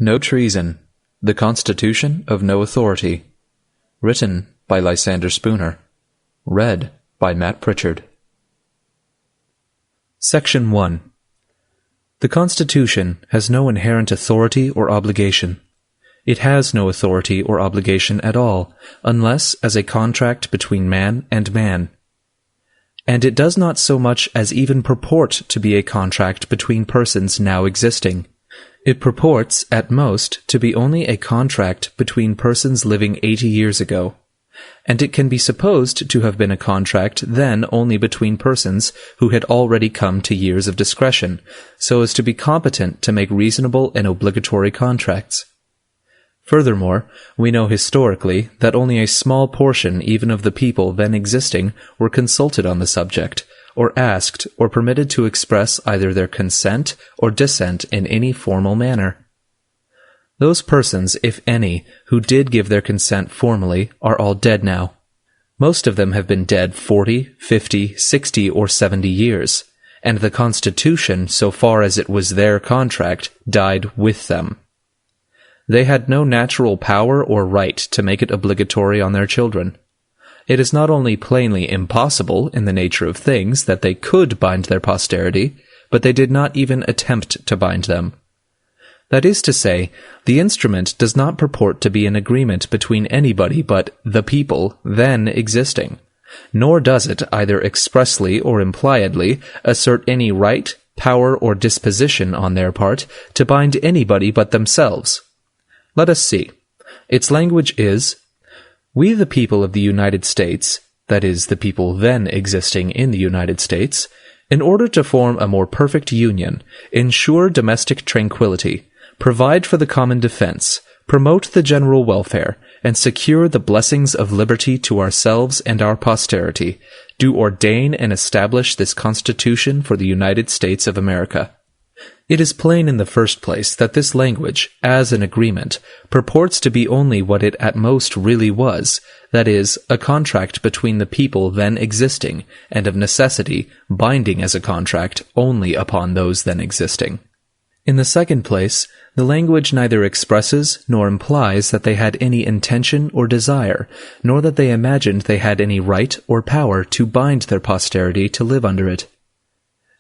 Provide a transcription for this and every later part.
No Treason, The Constitution of No Authority. Written by Lysander Spooner. Read by Matt Pritchard. Section 1. The Constitution has no inherent authority or obligation. It has no authority or obligation at all, unless as a contract between man and man. And it does not so much as even purport to be a contract between persons now existing. It purports, at most, to be only a contract between persons living 80 years ago, and it can be supposed to have been a contract then only between persons who had already come to years of discretion, so as to be competent to make reasonable and obligatory contracts. Furthermore, we know historically that only a small portion even of the people then existing were consulted on the subject, or asked or permitted to express either their consent or dissent in any formal manner. Those persons, if any, who did give their consent formally are all dead now. Most of them have been dead 40, 50, 60, or 70 years, and the Constitution, so far as it was their contract, died with them. They had no natural power or right to make it obligatory on their children. It is not only plainly impossible in the nature of things that they could bind their posterity, but they did not even attempt to bind them. That is to say, the instrument does not purport to be an agreement between anybody but the people then existing, nor does it, either expressly or impliedly, assert any right, power, or disposition on their part to bind anybody but themselves. Let us see. Its language is, "We the people of the United States," that is, the people then existing in the United States, "in order to form a more perfect union, ensure domestic tranquility, provide for the common defense, promote the general welfare, and secure the blessings of liberty to ourselves and our posterity, do ordain and establish this Constitution for the United States of America." It is plain in the first place that this language, as an agreement, purports to be only what it at most really was, that is, a contract between the people then existing, and of necessity binding as a contract only upon those then existing. In the second place, the language neither expresses nor implies that they had any intention or desire, nor that they imagined they had any right or power to bind their posterity to live under it.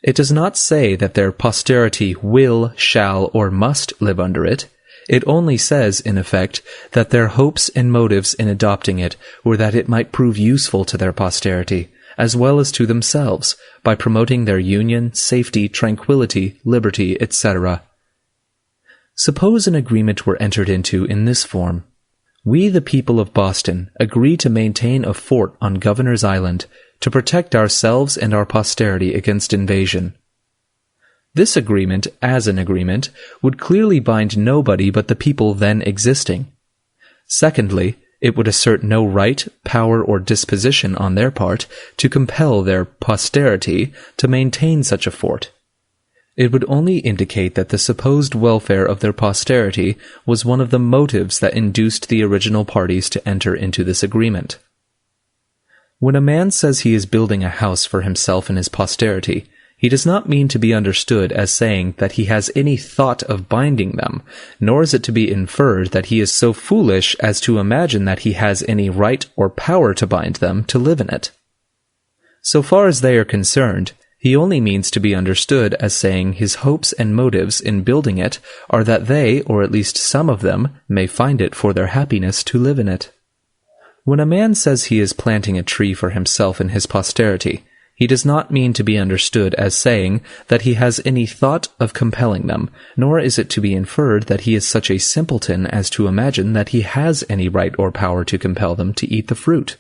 It does not say that their posterity will, shall, or must live under it. It only says, in effect, that their hopes and motives in adopting it were that it might prove useful to their posterity, as well as to themselves, by promoting their union, safety, tranquility, liberty, etc. Suppose an agreement were entered into in this form. We, the people of Boston, agree to maintain a fort on Governor's Island, to protect ourselves and our posterity against invasion. This agreement, as an agreement, would clearly bind nobody but the people then existing. Secondly, it would assert no right, power, or disposition on their part to compel their posterity to maintain such a fort. It would only indicate that the supposed welfare of their posterity was one of the motives that induced the original parties to enter into this agreement. When a man says he is building a house for himself and his posterity, he does not mean to be understood as saying that he has any thought of binding them, nor is it to be inferred that he is so foolish as to imagine that he has any right or power to bind them to live in it. So far as they are concerned, he only means to be understood as saying his hopes and motives in building it are that they, or at least some of them, may find it for their happiness to live in it. When a man says he is planting a tree for himself and his posterity, he does not mean to be understood as saying that he has any thought of compelling them, nor is it to be inferred that he is such a simpleton as to imagine that he has any right or power to compel them to eat the fruit.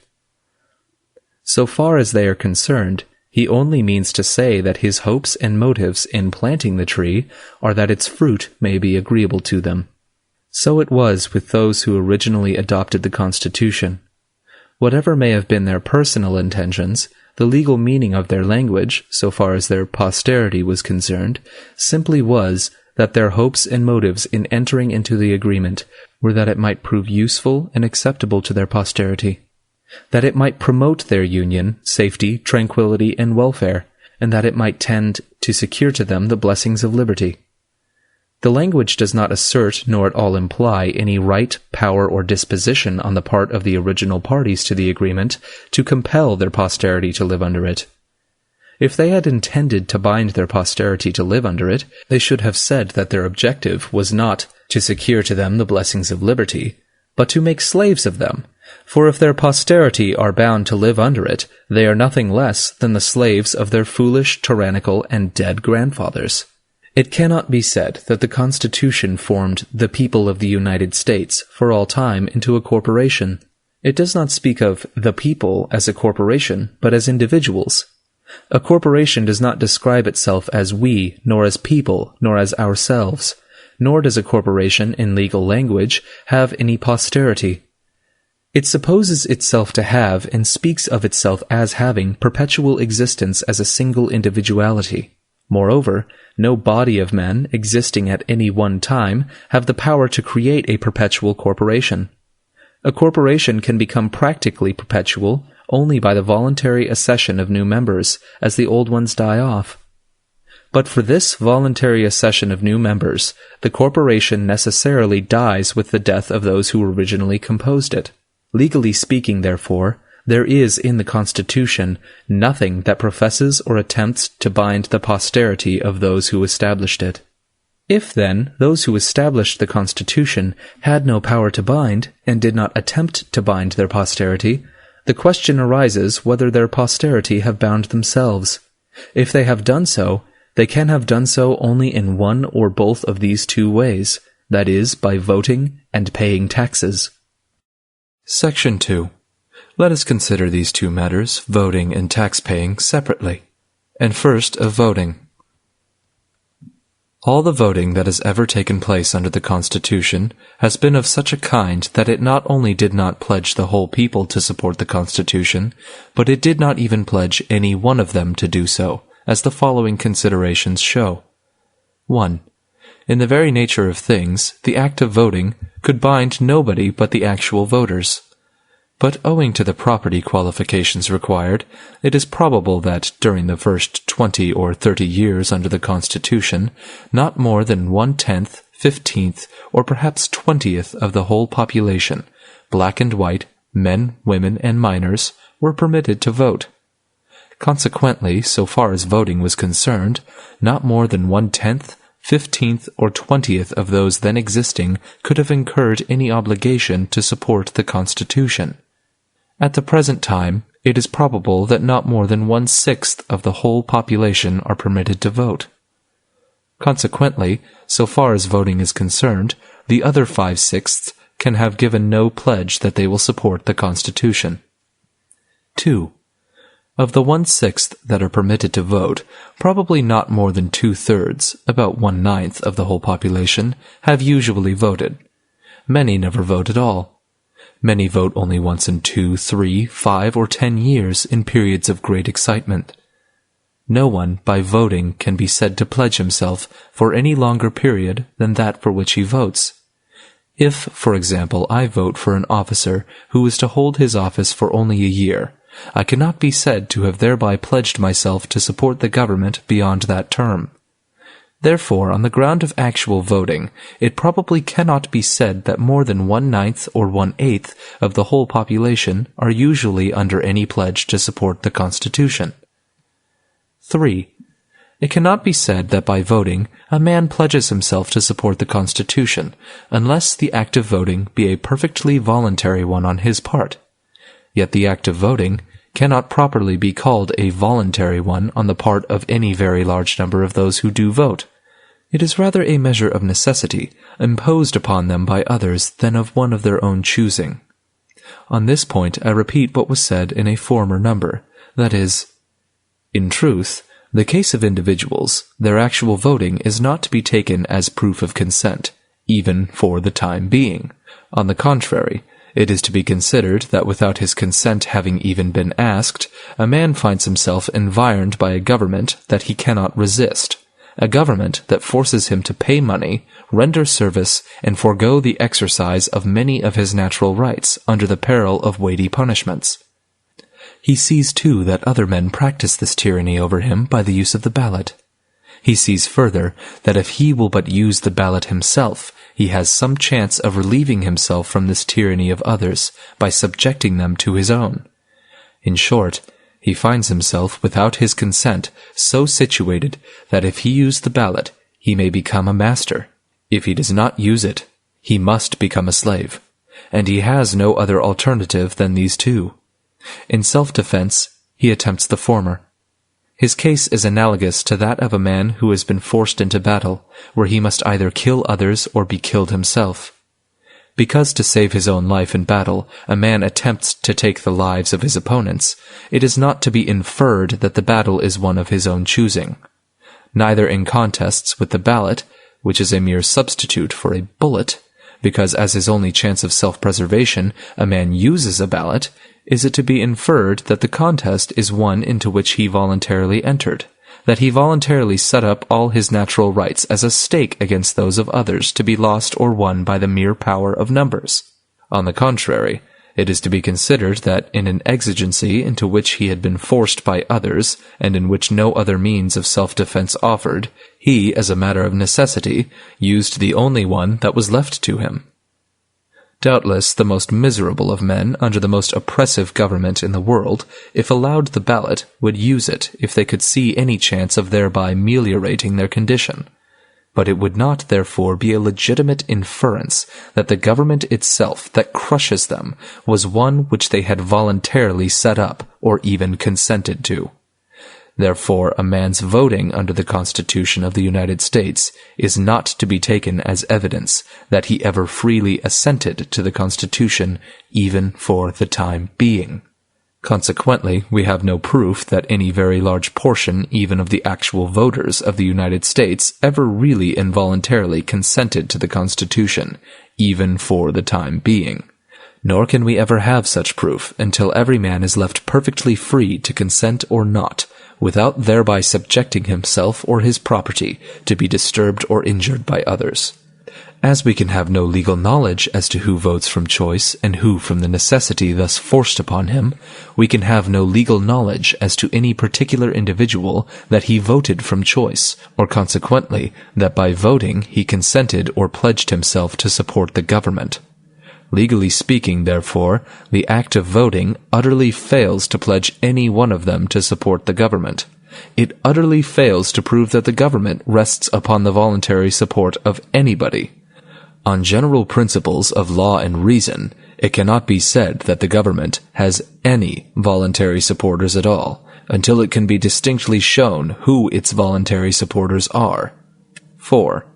So far as they are concerned, he only means to say that his hopes and motives in planting the tree are that its fruit may be agreeable to them. So it was with those who originally adopted the Constitution. Whatever may have been their personal intentions, the legal meaning of their language, so far as their posterity was concerned, simply was that their hopes and motives in entering into the agreement were that it might prove useful and acceptable to their posterity, that it might promote their union, safety, tranquility, and welfare, and that it might tend to secure to them the blessings of liberty. The language does not assert nor at all imply any right, power, or disposition on the part of the original parties to the agreement to compel their posterity to live under it. If they had intended to bind their posterity to live under it, they should have said that their objective was not to secure to them the blessings of liberty, but to make slaves of them. For if their posterity are bound to live under it, they are nothing less than the slaves of their foolish, tyrannical, and dead grandfathers. It cannot be said that the Constitution formed the people of the United States for all time into a corporation. It does not speak of the people as a corporation, but as individuals. A corporation does not describe itself as we, nor as people, nor as ourselves, nor does a corporation, in legal language, have any posterity. It supposes itself to have, and speaks of itself as having, perpetual existence as a single individuality. Moreover, no body of men, existing at any one time, have the power to create a perpetual corporation. A corporation can become practically perpetual only by the voluntary accession of new members, as the old ones die off. But for this voluntary accession of new members, the corporation necessarily dies with the death of those who originally composed it. Legally speaking, therefore, there is in the Constitution nothing that professes or attempts to bind the posterity of those who established it. If, then, those who established the Constitution had no power to bind, and did not attempt to bind their posterity, the question arises whether their posterity have bound themselves. If they have done so, they can have done so only in one or both of these two ways, that is, by voting and paying taxes. Section 2. Let us consider these two matters, voting and tax-paying, separately. And first, of voting. All the voting that has ever taken place under the Constitution has been of such a kind that it not only did not pledge the whole people to support the Constitution, but it did not even pledge any one of them to do so, as the following considerations show. 1. In the very nature of things, the act of voting could bind nobody but the actual voters. But owing to the property qualifications required, it is probable that during the first 20 or 30 years under the Constitution, not more than 1/10, 15th, or perhaps 20th of the whole population, black and white, men, women, and minors, were permitted to vote. Consequently, so far as voting was concerned, not more than 1/10, 15th, or 20th of those then existing could have incurred any obligation to support the Constitution. At the present time, it is probable that not more than 1/6 of the whole population are permitted to vote. Consequently, so far as voting is concerned, the other 5/6 can have given no pledge that they will support the Constitution. 2. Of the 1/6 that are permitted to vote, probably not more than 2/3, about 1/9 of the whole population, have usually voted. Many never vote at all. Many vote only once in 2, 3, 5, or 10 years in periods of great excitement. No one, by voting, can be said to pledge himself for any longer period than that for which he votes. If, for example, I vote for an officer who is to hold his office for only a year, I cannot be said to have thereby pledged myself to support the government beyond that term. Therefore, on the ground of actual voting, it probably cannot be said that more than 1/9 or 1/8 of the whole population are usually under any pledge to support the Constitution. 3. It cannot be said that by voting a man pledges himself to support the Constitution, unless the act of voting be a perfectly voluntary one on his part. Yet the act of voting cannot properly be called a voluntary one on the part of any very large number of those who do vote. It is rather a measure of necessity, imposed upon them by others than of one of their own choosing. On this point I repeat what was said in a former number, that is, in truth, the case of individuals, their actual voting is not to be taken as proof of consent, even for the time being. On the contrary, it is to be considered that without his consent having even been asked, a man finds himself environed by a government that he cannot resist, a government that forces him to pay money, render service, and forego the exercise of many of his natural rights under the peril of weighty punishments. He sees, too, that other men practice this tyranny over him by the use of the ballot. He sees further that if he will but use the ballot himself, he has some chance of relieving himself from this tyranny of others by subjecting them to his own. In short, he finds himself, without his consent, so situated that if he use the ballot, he may become a master. If he does not use it, he must become a slave, and he has no other alternative than these two. In self-defense, he attempts the former. His case is analogous to that of a man who has been forced into battle, where he must either kill others or be killed himself. Because to save his own life in battle, a man attempts to take the lives of his opponents, it is not to be inferred that the battle is one of his own choosing. Neither in contests with the ballot, which is a mere substitute for a bullet, because as his only chance of self-preservation a man uses a ballot, is it to be inferred that the contest is one into which he voluntarily entered, that he voluntarily set up all his natural rights as a stake against those of others to be lost or won by the mere power of numbers. On the contrary, it is to be considered that in an exigency into which he had been forced by others, and in which no other means of self-defense offered, he, as a matter of necessity, used the only one that was left to him. Doubtless the most miserable of men under the most oppressive government in the world, if allowed the ballot, would use it if they could see any chance of thereby ameliorating their condition. But it would not therefore be a legitimate inference that the government itself that crushes them was one which they had voluntarily set up or even consented to. Therefore, a man's voting under the Constitution of the United States is not to be taken as evidence that he ever freely assented to the Constitution, even for the time being. Consequently, we have no proof that any very large portion even of the actual voters of the United States ever really involuntarily consented to the Constitution, even for the time being. Nor can we ever have such proof until every man is left perfectly free to consent or not, without thereby subjecting himself or his property to be disturbed or injured by others. As we can have no legal knowledge as to who votes from choice and who from the necessity thus forced upon him, we can have no legal knowledge as to any particular individual that he voted from choice, or consequently that by voting he consented or pledged himself to support the government. Legally speaking, therefore, the act of voting utterly fails to pledge any one of them to support the government. It utterly fails to prove that the government rests upon the voluntary support of anybody. On general principles of law and reason, it cannot be said that the government has any voluntary supporters at all, until it can be distinctly shown who its voluntary supporters are. 4.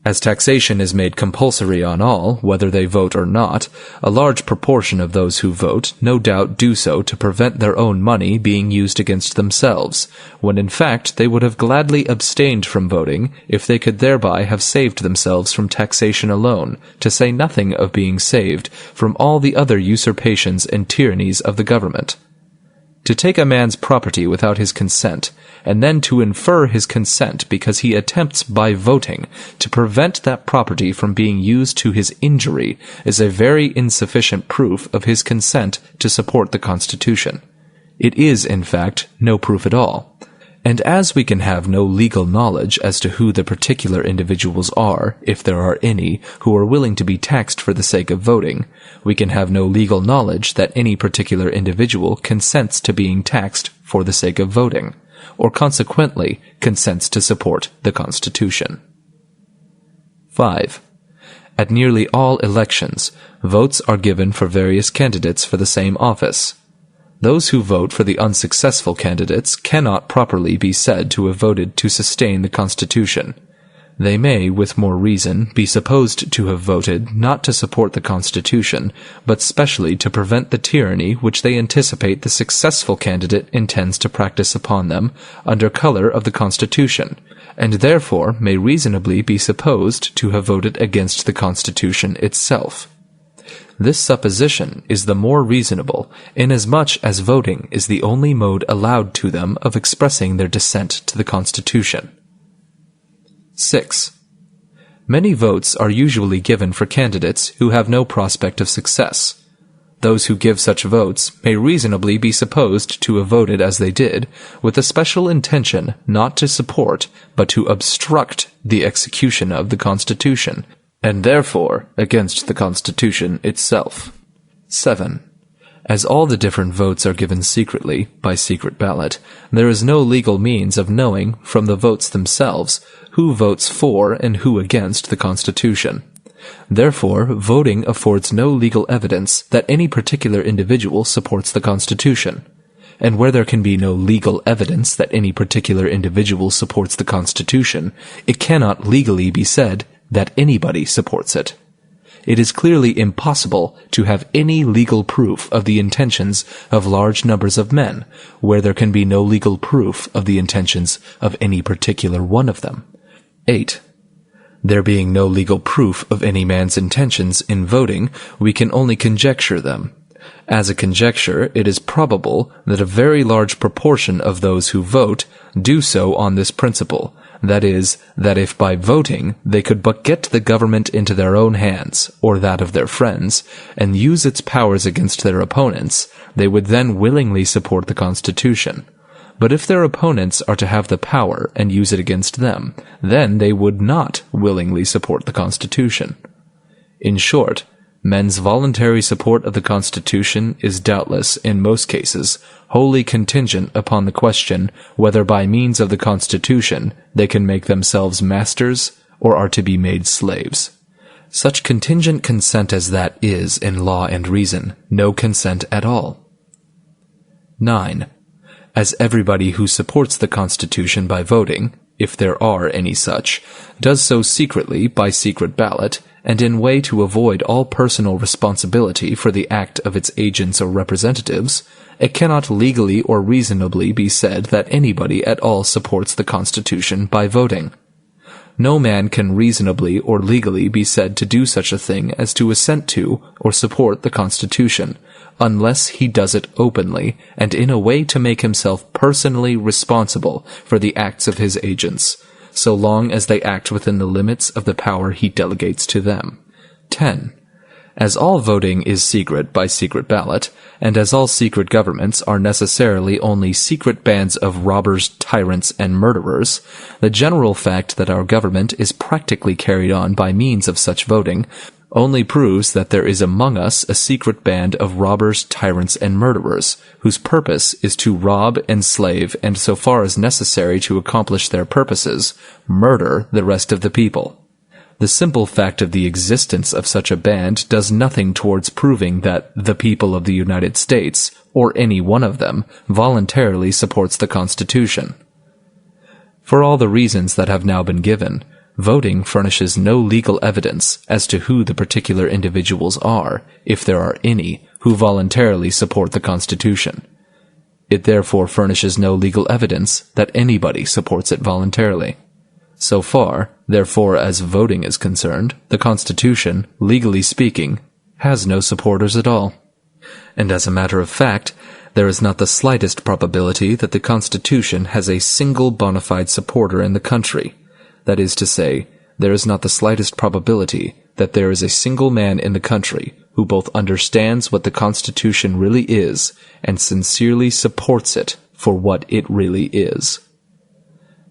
As taxation is made compulsory on all, whether they vote or not, a large proportion of those who vote no doubt do so to prevent their own money being used against themselves, when in fact they would have gladly abstained from voting if they could thereby have saved themselves from taxation alone, to say nothing of being saved from all the other usurpations and tyrannies of the government. To take a man's property without his consent, and then to infer his consent because he attempts by voting to prevent that property from being used to his injury, is a very insufficient proof of his consent to support the Constitution. It is, in fact, no proof at all. And as we can have no legal knowledge as to who the particular individuals are, if there are any, who are willing to be taxed for the sake of voting, we can have no legal knowledge that any particular individual consents to being taxed for the sake of voting, or consequently consents to support the Constitution. 5. At nearly all elections, votes are given for various candidates for the same office. Those who vote for the unsuccessful candidates cannot properly be said to have voted to sustain the Constitution. They may, with more reason, be supposed to have voted not to support the Constitution, but specially to prevent the tyranny which they anticipate the successful candidate intends to practice upon them under color of the Constitution, and therefore may reasonably be supposed to have voted against the Constitution itself. This supposition is the more reasonable, inasmuch as voting is the only mode allowed to them of expressing their dissent to the Constitution. 6. Many votes are usually given for candidates who have no prospect of success. Those who give such votes may reasonably be supposed to have voted as they did, with the special intention not to support, but to obstruct the execution of the Constitution, and therefore against the Constitution itself. 7. As all the different votes are given secretly, by secret ballot, there is no legal means of knowing, from the votes themselves, who votes for and who against the Constitution. Therefore, voting affords no legal evidence that any particular individual supports the Constitution. And where there can be no legal evidence that any particular individual supports the Constitution, it cannot legally be said that anybody supports it. It is clearly impossible to have any legal proof of the intentions of large numbers of men, where there can be no legal proof of the intentions of any particular one of them. 8. There being no legal proof of any man's intentions in voting, we can only conjecture them. As a conjecture, it is probable that a very large proportion of those who vote do so on this principle, that is, that if by voting they could but get the government into their own hands, or that of their friends, and use its powers against their opponents, they would then willingly support the Constitution. But if their opponents are to have the power and use it against them, then they would not willingly support the Constitution. In short, men's voluntary support of the Constitution is doubtless, in most cases, wholly contingent upon the question whether by means of the Constitution they can make themselves masters or are to be made slaves. Such contingent consent as that is, in law and reason, no consent at all. 9. As everybody who supports the Constitution by voting, if there are any such, does so secretly by secret ballot, and in way to avoid all personal responsibility for the act of its agents or representatives, it cannot legally or reasonably be said that anybody at all supports the Constitution by voting. No man can reasonably or legally be said to do such a thing as to assent to or support the Constitution, unless he does it openly and in a way to make himself personally responsible for the acts of his agents, so long as they act within the limits of the power he delegates to them. 10. As all voting is secret by secret ballot, and as all secret governments are necessarily only secret bands of robbers, tyrants, and murderers, the general fact that our government is practically carried on by means of such voting only proves that there is among us a secret band of robbers, tyrants, and murderers, whose purpose is to rob, enslave, and so far as necessary to accomplish their purposes, murder the rest of the people. The simple fact of the existence of such a band does nothing towards proving that the people of the United States, or any one of them, voluntarily supports the Constitution. For all the reasons that have now been given, voting furnishes no legal evidence as to who the particular individuals are, if there are any, who voluntarily support the Constitution. It therefore furnishes no legal evidence that anybody supports it voluntarily. So far, therefore, as voting is concerned, the Constitution, legally speaking, has no supporters at all. And as a matter of fact, there is not the slightest probability that the Constitution has a single bona fide supporter in the country. That is to say, there is not the slightest probability that there is a single man in the country who both understands what the Constitution really is and sincerely supports it for what it really is.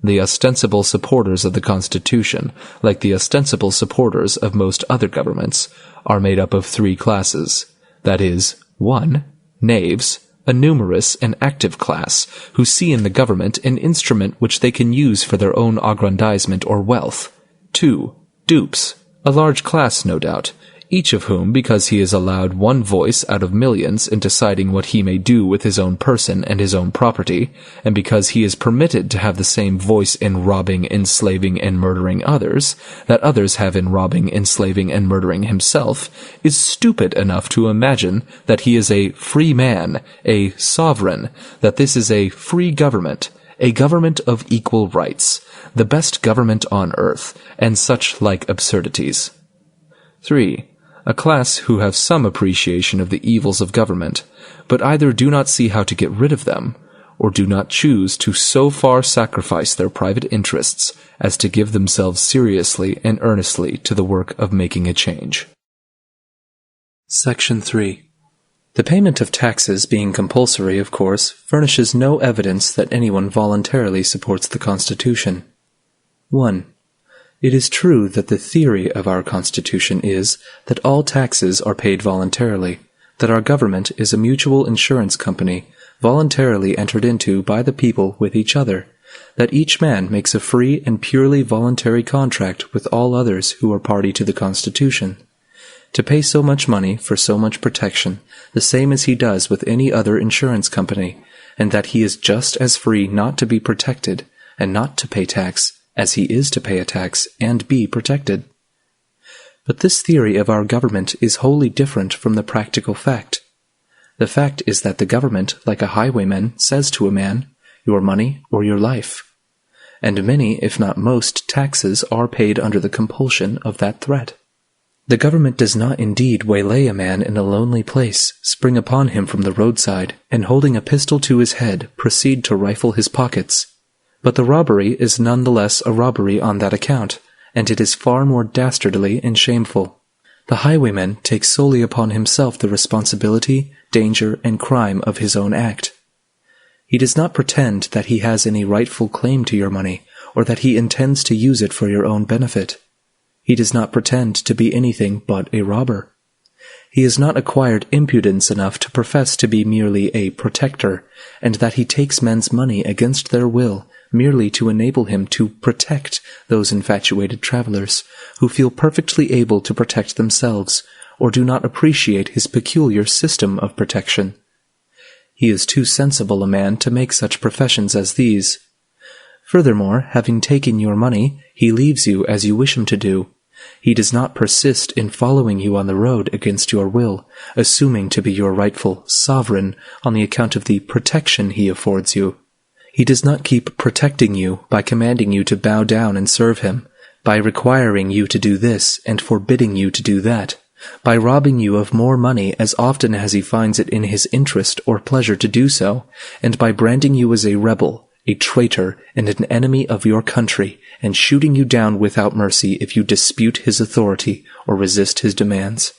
The ostensible supporters of the Constitution, like the ostensible supporters of most other governments, are made up of three classes, that is, 1. Knaves, a numerous and active class, who see in the government an instrument which they can use for their own aggrandizement or wealth. 2. Dupes, a large class, no doubt, each of whom, because he is allowed one voice out of millions in deciding what he may do with his own person and his own property, and because he is permitted to have the same voice in robbing, enslaving, and murdering others, that others have in robbing, enslaving, and murdering himself, is stupid enough to imagine that he is a free man, a sovereign, that this is a free government, a government of equal rights, the best government on earth, and such like absurdities. 3. A class who have some appreciation of the evils of government, but either do not see how to get rid of them, or do not choose to so far sacrifice their private interests as to give themselves seriously and earnestly to the work of making a change. Section 3. The payment of taxes being compulsory, of course, furnishes no evidence that anyone voluntarily supports the Constitution. 1. It is true that the theory of our Constitution is that all taxes are paid voluntarily, that our government is a mutual insurance company voluntarily entered into by the people with each other, that each man makes a free and purely voluntary contract with all others who are party to the Constitution, to pay so much money for so much protection, the same as he does with any other insurance company, and that he is just as free not to be protected and not to pay tax as he is to pay a tax and be protected. But this theory of our government is wholly different from the practical fact. The fact is that the government, like a highwayman, says to a man, your money or your life. And many, if not most, taxes are paid under the compulsion of that threat. The government does not indeed waylay a man in a lonely place, spring upon him from the roadside, and holding a pistol to his head, proceed to rifle his pockets. But the robbery is none the less a robbery on that account, and it is far more dastardly and shameful. The highwayman takes solely upon himself the responsibility, danger, and crime of his own act. He does not pretend that he has any rightful claim to your money, or that he intends to use it for your own benefit. He does not pretend to be anything but a robber. He has not acquired impudence enough to profess to be merely a protector, and that he takes men's money against their will, merely to enable him to protect those infatuated travelers, who feel perfectly able to protect themselves, or do not appreciate his peculiar system of protection. He is too sensible a man to make such professions as these. Furthermore, having taken your money, he leaves you as you wish him to do. He does not persist in following you on the road against your will, assuming to be your rightful sovereign on the account of the protection he affords you. He does not keep protecting you by commanding you to bow down and serve him, by requiring you to do this and forbidding you to do that, by robbing you of more money as often as he finds it in his interest or pleasure to do so, and by branding you as a rebel, a traitor, and an enemy of your country, and shooting you down without mercy if you dispute his authority or resist his demands.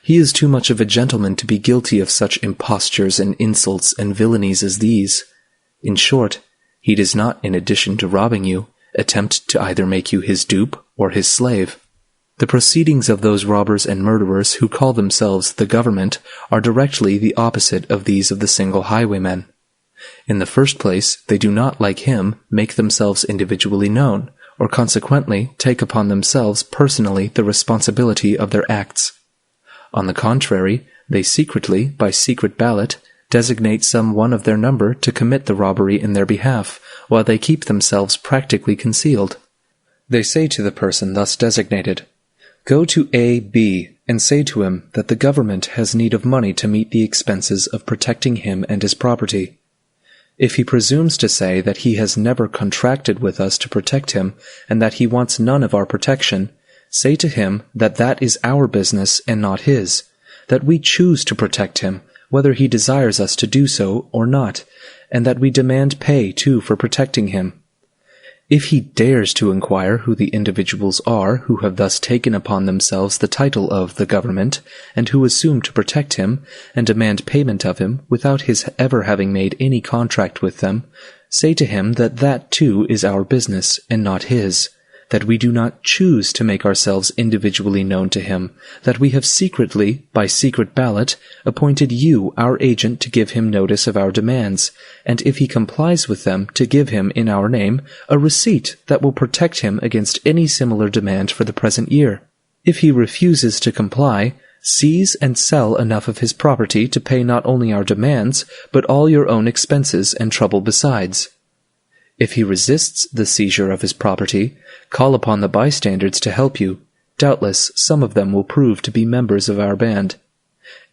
He is too much of a gentleman to be guilty of such impostures and insults and villainies as these. In short, he does not, in addition to robbing you, attempt to either make you his dupe or his slave. The proceedings of those robbers and murderers who call themselves the government are directly the opposite of these of the single highwaymen. In the first place, they do not, like him, make themselves individually known, or consequently take upon themselves personally the responsibility of their acts. On the contrary, they secretly, by secret ballot, designate some one of their number to commit the robbery in their behalf, while they keep themselves practically concealed. They say to the person thus designated, "Go to A. B. and say to him that the government has need of money to meet the expenses of protecting him and his property. If he presumes to say that he has never contracted with us to protect him, and that he wants none of our protection, say to him that that is our business and not his, that we choose to protect him, whether he desires us to do so or not, and that we demand pay, too, for protecting him. If he dares to inquire who the individuals are who have thus taken upon themselves the title of the government, and who assume to protect him, and demand payment of him, without his ever having made any contract with them, say to him that that too is our business, and not his, that we do not choose to make ourselves individually known to him, that we have secretly, by secret ballot, appointed you our agent to give him notice of our demands, and if he complies with them, to give him, in our name, a receipt that will protect him against any similar demand for the present year. If he refuses to comply, seize and sell enough of his property to pay not only our demands, but all your own expenses and trouble besides. If he resists the seizure of his property, call upon the bystanders to help you. Doubtless some of them will prove to be members of our band.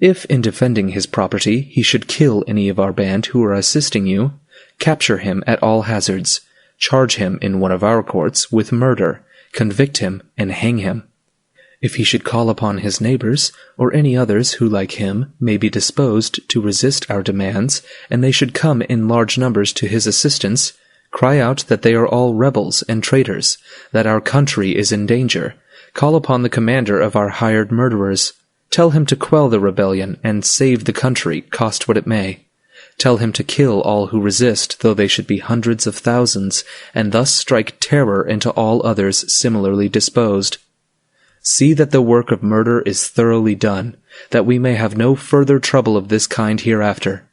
If, in defending his property, he should kill any of our band who are assisting you, capture him at all hazards, charge him in one of our courts with murder, convict him, and hang him. If he should call upon his neighbors, or any others who, like him, may be disposed to resist our demands, and they should come in large numbers to his assistance, cry out that they are all rebels and traitors, that our country is in danger. Call upon the commander of our hired murderers. Tell him to quell the rebellion and save the country, cost what it may. Tell him to kill all who resist, though they should be hundreds of thousands, and thus strike terror into all others similarly disposed. See that the work of murder is thoroughly done, that we may have no further trouble of this kind hereafter.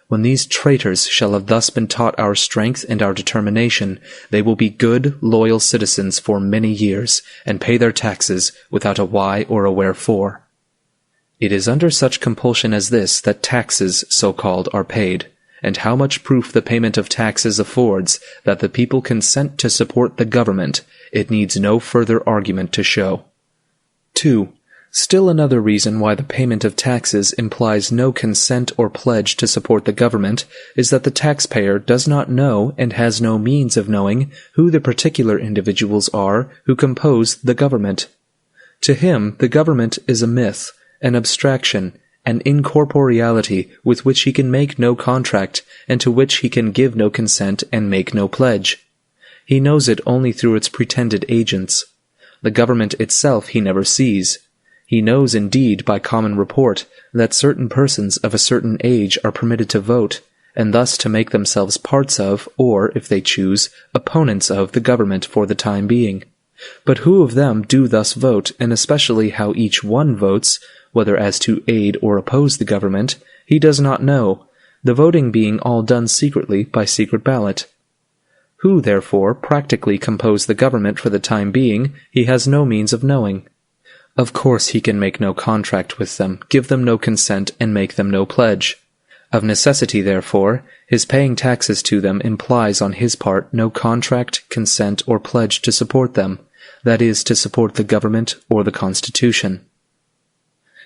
When these traitors shall have thus been taught our strength and our determination, they will be good, loyal citizens for many years, and pay their taxes without a why or a wherefore. It is under such compulsion as this that taxes, so-called, are paid, and how much proof the payment of taxes affords that the people consent to support the government, it needs no further argument to show. 2. Still another reason why the payment of taxes implies no consent or pledge to support the government is that the taxpayer does not know and has no means of knowing who the particular individuals are who compose the government. To him, the government is a myth, an abstraction, an incorporeality with which he can make no contract and to which he can give no consent and make no pledge. He knows it only through its pretended agents. The government itself he never sees. He knows indeed by common report that certain persons of a certain age are permitted to vote, and thus to make themselves parts of, or, if they choose, opponents of the government for the time being. But who of them do thus vote, and especially how each one votes, whether as to aid or oppose the government, he does not know, the voting being all done secretly by secret ballot. Who, therefore, practically compose the government for the time being, he has no means of knowing. Of course he can make no contract with them, give them no consent, and make them no pledge. Of necessity, therefore, his paying taxes to them implies on his part no contract, consent, or pledge to support them, that is, to support the government or the Constitution.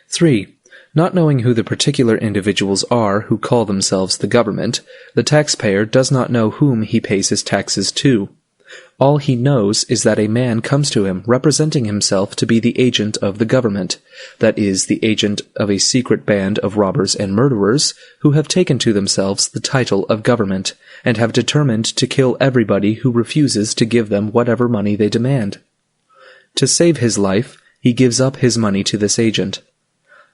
3. Not knowing who the particular individuals are who call themselves the government, the taxpayer does not know whom he pays his taxes to. All he knows is that a man comes to him representing himself to be the agent of the government, that is, the agent of a secret band of robbers and murderers who have taken to themselves the title of government, and have determined to kill everybody who refuses to give them whatever money they demand. To save his life, he gives up his money to this agent.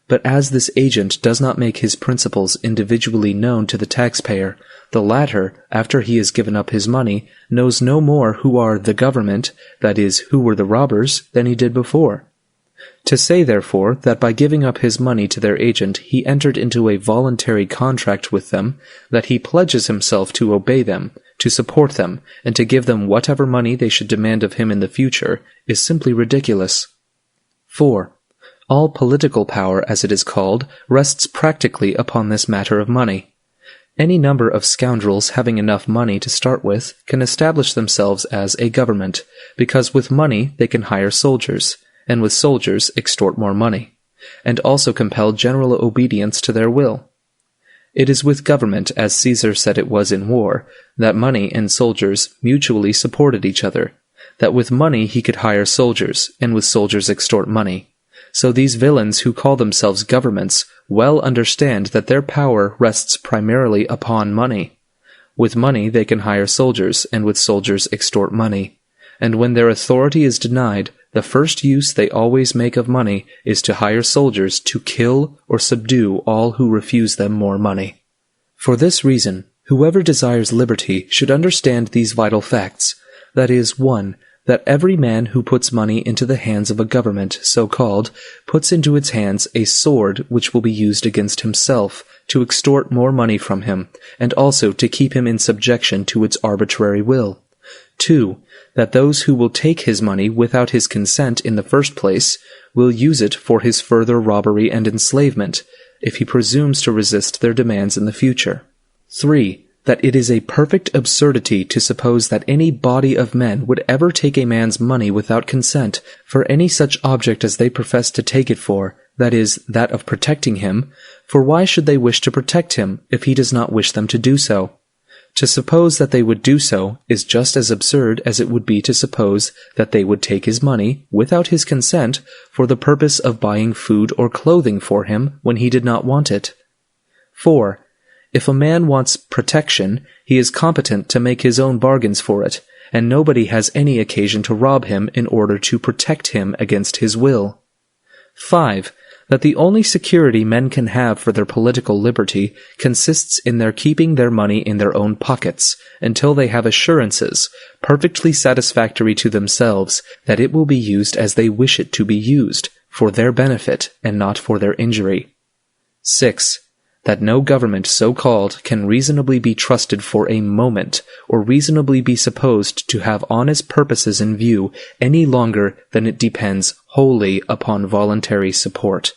But as this agent does not make his principles individually known to the taxpayer, the latter, after he has given up his money, knows no more who are the government, that is, who were the robbers, than he did before. To say, therefore, that by giving up his money to their agent he entered into a voluntary contract with them, that he pledges himself to obey them, to support them, and to give them whatever money they should demand of him in the future, is simply ridiculous. 4. All political power, as it is called, rests practically upon this matter of money. Any number of scoundrels having enough money to start with can establish themselves as a government, because with money they can hire soldiers, and with soldiers extort more money, and also compel general obedience to their will. It is with government, as Caesar said it was in war, that money and soldiers mutually supported each other, that with money he could hire soldiers, and with soldiers extort money. So these villains who call themselves governments well understand that their power rests primarily upon money. With money they can hire soldiers, and with soldiers extort money. And when their authority is denied, the first use they always make of money is to hire soldiers to kill or subdue all who refuse them more money. For this reason, whoever desires liberty should understand these vital facts, that is, 1. That every man who puts money into the hands of a government, so-called, puts into its hands a sword which will be used against himself, to extort more money from him, and also to keep him in subjection to its arbitrary will. 2. That those who will take his money without his consent in the first place will use it for his further robbery and enslavement, if he presumes to resist their demands in the future. 3. That it is a perfect absurdity to suppose that any body of men would ever take a man's money without consent for any such object as they profess to take it for, that is, that of protecting him, for why should they wish to protect him if he does not wish them to do so? To suppose that they would do so is just as absurd as it would be to suppose that they would take his money, without his consent, for the purpose of buying food or clothing for him when he did not want it. 4. If a man wants protection, he is competent to make his own bargains for it, and nobody has any occasion to rob him in order to protect him against his will. 5. that the only security men can have for their political liberty consists in their keeping their money in their own pockets until they have assurances, perfectly satisfactory to themselves, that it will be used as they wish it to be used, for their benefit and not for their injury. 6. That no government so-called can reasonably be trusted for a moment, or reasonably be supposed to have honest purposes in view any longer than it depends wholly upon voluntary support.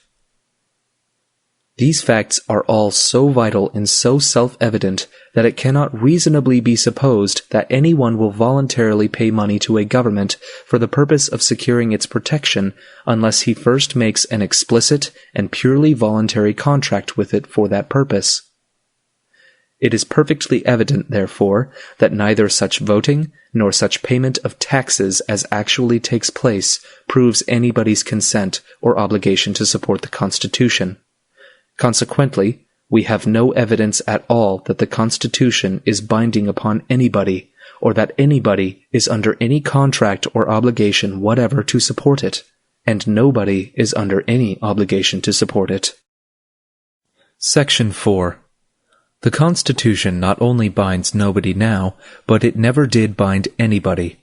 These facts are all so vital and so self-evident that it cannot reasonably be supposed that anyone will voluntarily pay money to a government for the purpose of securing its protection unless he first makes an explicit and purely voluntary contract with it for that purpose. It is perfectly evident, therefore, that neither such voting nor such payment of taxes as actually takes place proves anybody's consent or obligation to support the Constitution. Consequently, we have no evidence at all that the Constitution is binding upon anybody, or that anybody is under any contract or obligation whatever to support it, and nobody is under any obligation to support it. Section 4. The Constitution not only binds nobody now, but it never did bind anybody.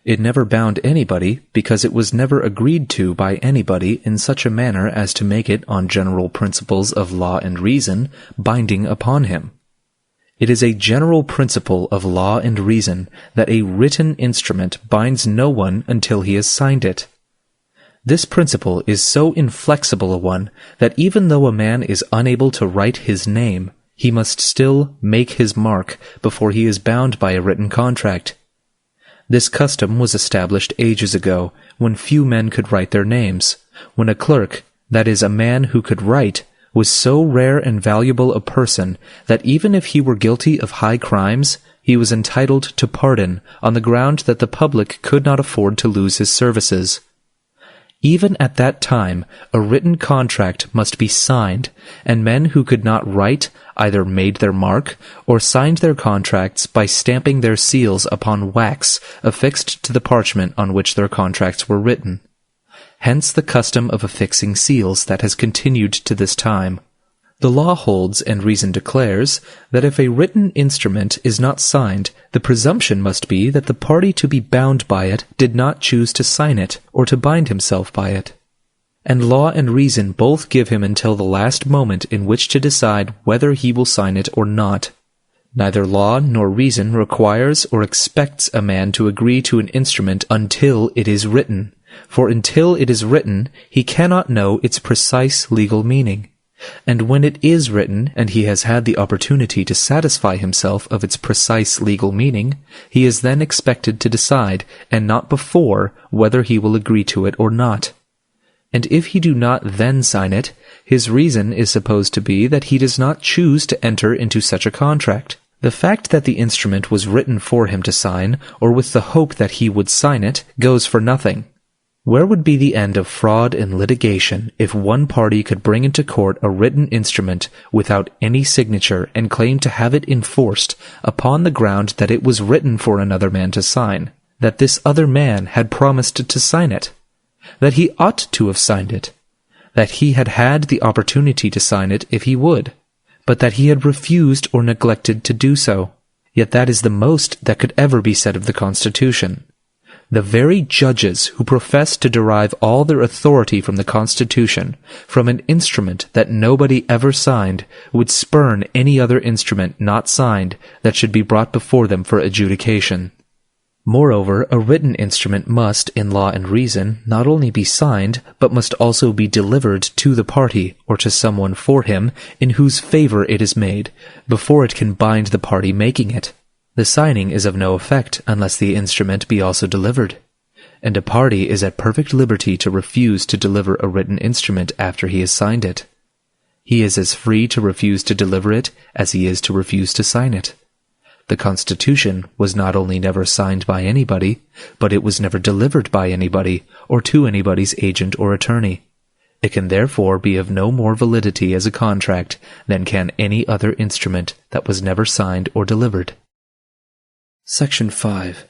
It never bound anybody because it was never agreed to by anybody in such a manner as to make it, on general principles of law and reason, binding upon him. It is a general principle of law and reason that a written instrument binds no one until he has signed it. This principle is so inflexible a one that even though a man is unable to write his name, he must still make his mark before he is bound by a written contract. This custom was established ages ago, when few men could write their names, when a clerk, that is, a man who could write, was so rare and valuable a person that even if he were guilty of high crimes, he was entitled to pardon on the ground that the public could not afford to lose his services. Even at that time, a written contract must be signed, and men who could not write either made their mark or signed their contracts by stamping their seals upon wax affixed to the parchment on which their contracts were written. Hence the custom of affixing seals that has continued to this time. The law holds, and reason declares, that if a written instrument is not signed, the presumption must be that the party to be bound by it did not choose to sign it, or to bind himself by it. And law and reason both give him until the last moment in which to decide whether he will sign it or not. Neither law nor reason requires or expects a man to agree to an instrument until it is written, for until it is written, he cannot know its precise legal meaning. And when it is written, and he has had the opportunity to satisfy himself of its precise legal meaning, he is then expected to decide, and not before, whether he will agree to it or not. And if he do not then sign it, his reason is supposed to be that he does not choose to enter into such a contract. The fact that the instrument was written for him to sign, or with the hope that he would sign it, goes for nothing. Where would be the end of fraud and litigation if one party could bring into court a written instrument without any signature and claim to have it enforced upon the ground that it was written for another man to sign, that this other man had promised to sign it, that he ought to have signed it, that he had had the opportunity to sign it if he would, but that he had refused or neglected to do so? Yet that is the most that could ever be said of the Constitution. The very judges who profess to derive all their authority from the Constitution, from an instrument that nobody ever signed, would spurn any other instrument not signed that should be brought before them for adjudication. Moreover, a written instrument must, in law and reason, not only be signed, but must also be delivered to the party, or to someone for him, in whose favor it is made, before it can bind the party making it. The signing is of no effect unless the instrument be also delivered, and a party is at perfect liberty to refuse to deliver a written instrument after he has signed it. He is as free to refuse to deliver it as he is to refuse to sign it. The Constitution was not only never signed by anybody, but it was never delivered by anybody, or to anybody's agent or attorney. It can therefore be of no more validity as a contract than can any other instrument that was never signed or delivered. Section 5.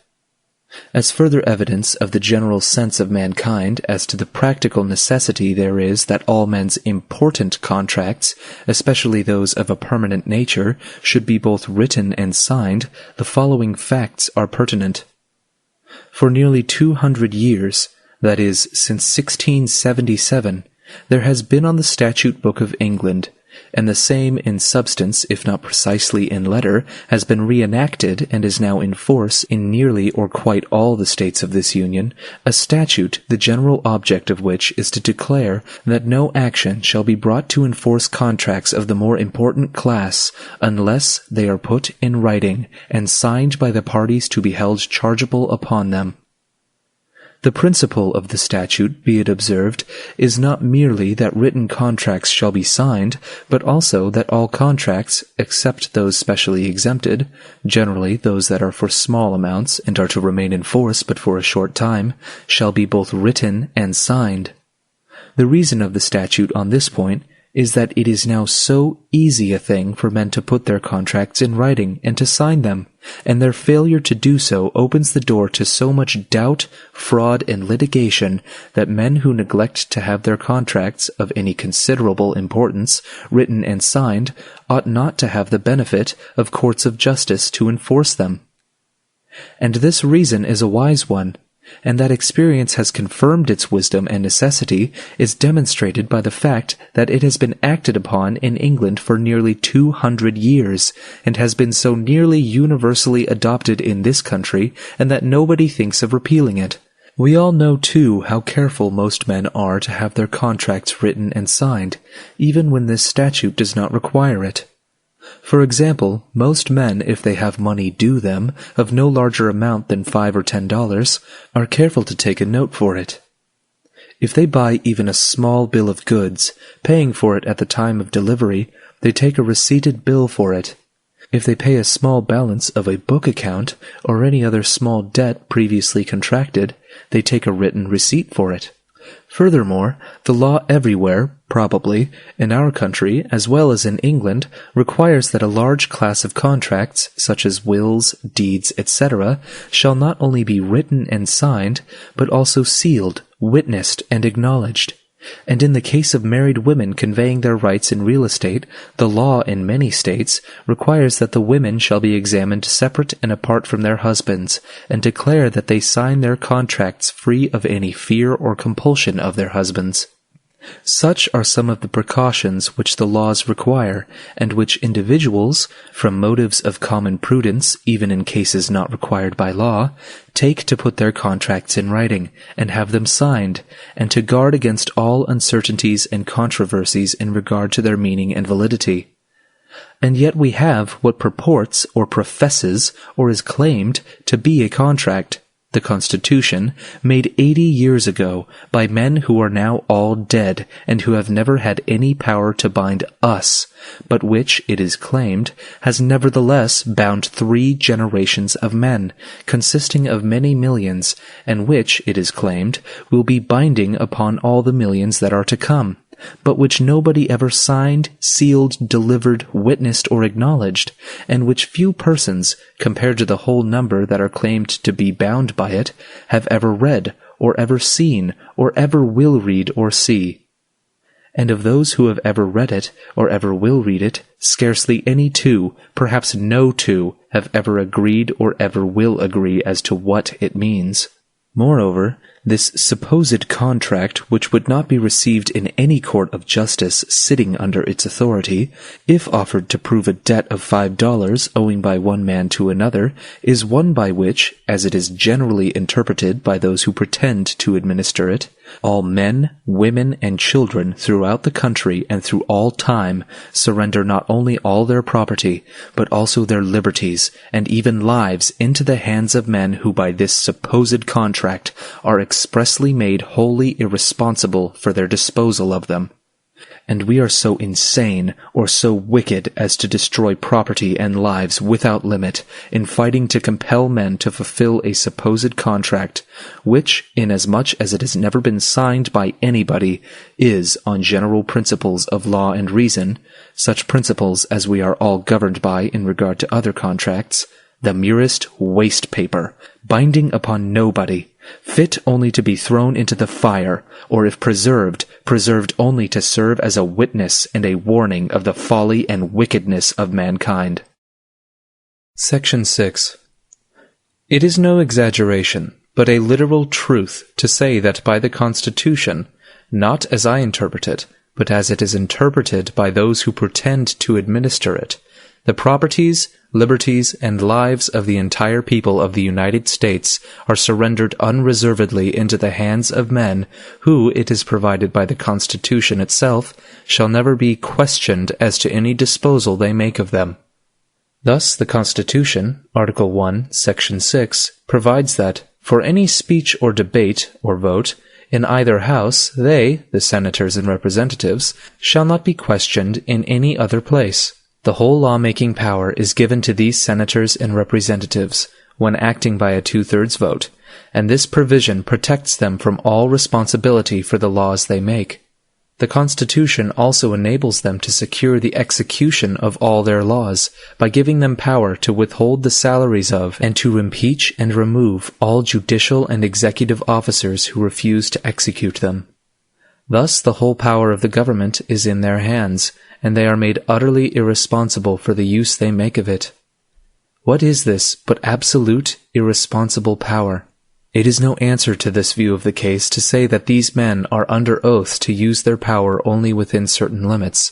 As further evidence of the general sense of mankind as to the practical necessity there is that all men's important contracts, especially those of a permanent nature, should be both written and signed, the following facts are pertinent. For nearly 200 years, that is, since 1677, there has been on the statute book of England, and the same in substance, if not precisely in letter, has been reenacted and is now in force in nearly or quite all the states of this Union, a statute the general object of which is to declare that no action shall be brought to enforce contracts of the more important class unless they are put in writing and signed by the parties to be held chargeable upon them. The principle of the statute, be it observed, is not merely that written contracts shall be signed, but also that all contracts, except those specially exempted, generally those that are for small amounts and are to remain in force but for a short time, shall be both written and signed. The reason of the statute on this point is that it is now so easy a thing for men to put their contracts in writing and to sign them, and their failure to do so opens the door to so much doubt, fraud, and litigation that men who neglect to have their contracts of any considerable importance written and signed ought not to have the benefit of courts of justice to enforce them. And this reason is a wise one, and that experience has confirmed its wisdom and necessity is demonstrated by the fact that it has been acted upon in England for nearly 200 years, and has been so nearly universally adopted in this country, and that nobody thinks of repealing it. We all know, too, how careful most men are to have their contracts written and signed, even when this statute does not require it. For example, most men, if they have money due them, of no larger amount than $5 or $10, are careful to take a note for it. If they buy even a small bill of goods, paying for it at the time of delivery, they take a receipted bill for it. If they pay a small balance of a book account, or any other small debt previously contracted, they take a written receipt for it. Furthermore, the law everywhere, probably, in our country as well as in England, requires that a large class of contracts, such as wills, deeds, etc., shall not only be written and signed, but also sealed, witnessed, and acknowledged. And in the case of married women conveying their rights in real estate, the law in many states requires that the women shall be examined separate and apart from their husbands, and declare that they sign their contracts free of any fear or compulsion of their husbands. Such are some of the precautions which the laws require, and which individuals, from motives of common prudence, even in cases not required by law, take to put their contracts in writing, and have them signed, and to guard against all uncertainties and controversies in regard to their meaning and validity. And yet we have what purports, or professes, or is claimed to be a contract, the Constitution, made 80 years ago by men who are now all dead and who have never had any power to bind us, but which, it is claimed, has nevertheless bound 3 generations of men, consisting of many millions, and which, it is claimed, will be binding upon all the millions that are to come, but which nobody ever signed, sealed, delivered, witnessed, or acknowledged, and which few persons, compared to the whole number that are claimed to be bound by it, have ever read, or ever seen, or ever will read or see. And of those who have ever read it, or ever will read it, scarcely any 2, perhaps no 2, have ever agreed or ever will agree as to what it means. Moreover, this supposed contract, which would not be received in any court of justice sitting under its authority, if offered to prove a debt of $5 owing by one man to another, is one by which, as it is generally interpreted by those who pretend to administer it, all men, women, and children throughout the country and through all time surrender not only all their property, but also their liberties, and even lives into the hands of men who by this supposed contract are expressly made wholly irresponsible for their disposal of them. And we are so insane or so wicked as to destroy property and lives without limit in fighting to compel men to fulfill a supposed contract, which, inasmuch as it has never been signed by anybody, is, on general principles of law and reason, such principles as we are all governed by in regard to other contracts, the merest waste paper, binding upon nobody, fit only to be thrown into the fire, or if preserved, preserved only to serve as a witness and a warning of the folly and wickedness of mankind. Section 6. It is no exaggeration, but a literal truth to say that by the Constitution, not as I interpret it, but as it is interpreted by those who pretend to administer it, the properties, liberties, and lives of the entire people of the United States are surrendered unreservedly into the hands of men who, it is provided by the Constitution itself, shall never be questioned as to any disposal they make of them. Thus, the Constitution, Article 1, Section 6, provides that, for any speech or debate or vote, in either house, they, the senators and representatives, shall not be questioned in any other place. The whole lawmaking power is given to these senators and representatives, when acting by a 2/3 vote, and this provision protects them from all responsibility for the laws they make. The Constitution also enables them to secure the execution of all their laws, by giving them power to withhold the salaries of, and to impeach and remove all judicial and executive officers who refuse to execute them. Thus the whole power of the government is in their hands, and they are made utterly irresponsible for the use they make of it. What is this but absolute, irresponsible power? It is no answer to this view of the case to say that these men are under oath to use their power only within certain limits.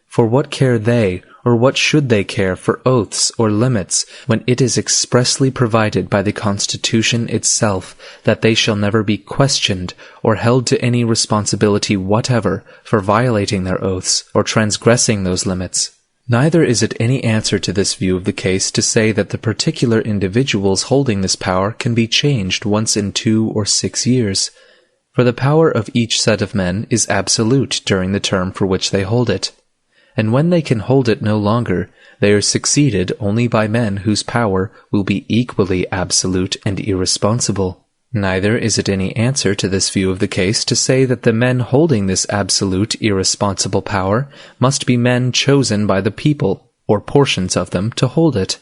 For what care they, or what should they care for oaths or limits, when it is expressly provided by the Constitution itself that they shall never be questioned or held to any responsibility whatever for violating their oaths or transgressing those limits? Neither is it any answer to this view of the case to say that the particular individuals holding this power can be changed once in 2 or 6 years, for the power of each set of men is absolute during the term for which they hold it, and when they can hold it no longer, they are succeeded only by men whose power will be equally absolute and irresponsible. Neither is it any answer to this view of the case to say that the men holding this absolute, irresponsible power must be men chosen by the people, or portions of them, to hold it.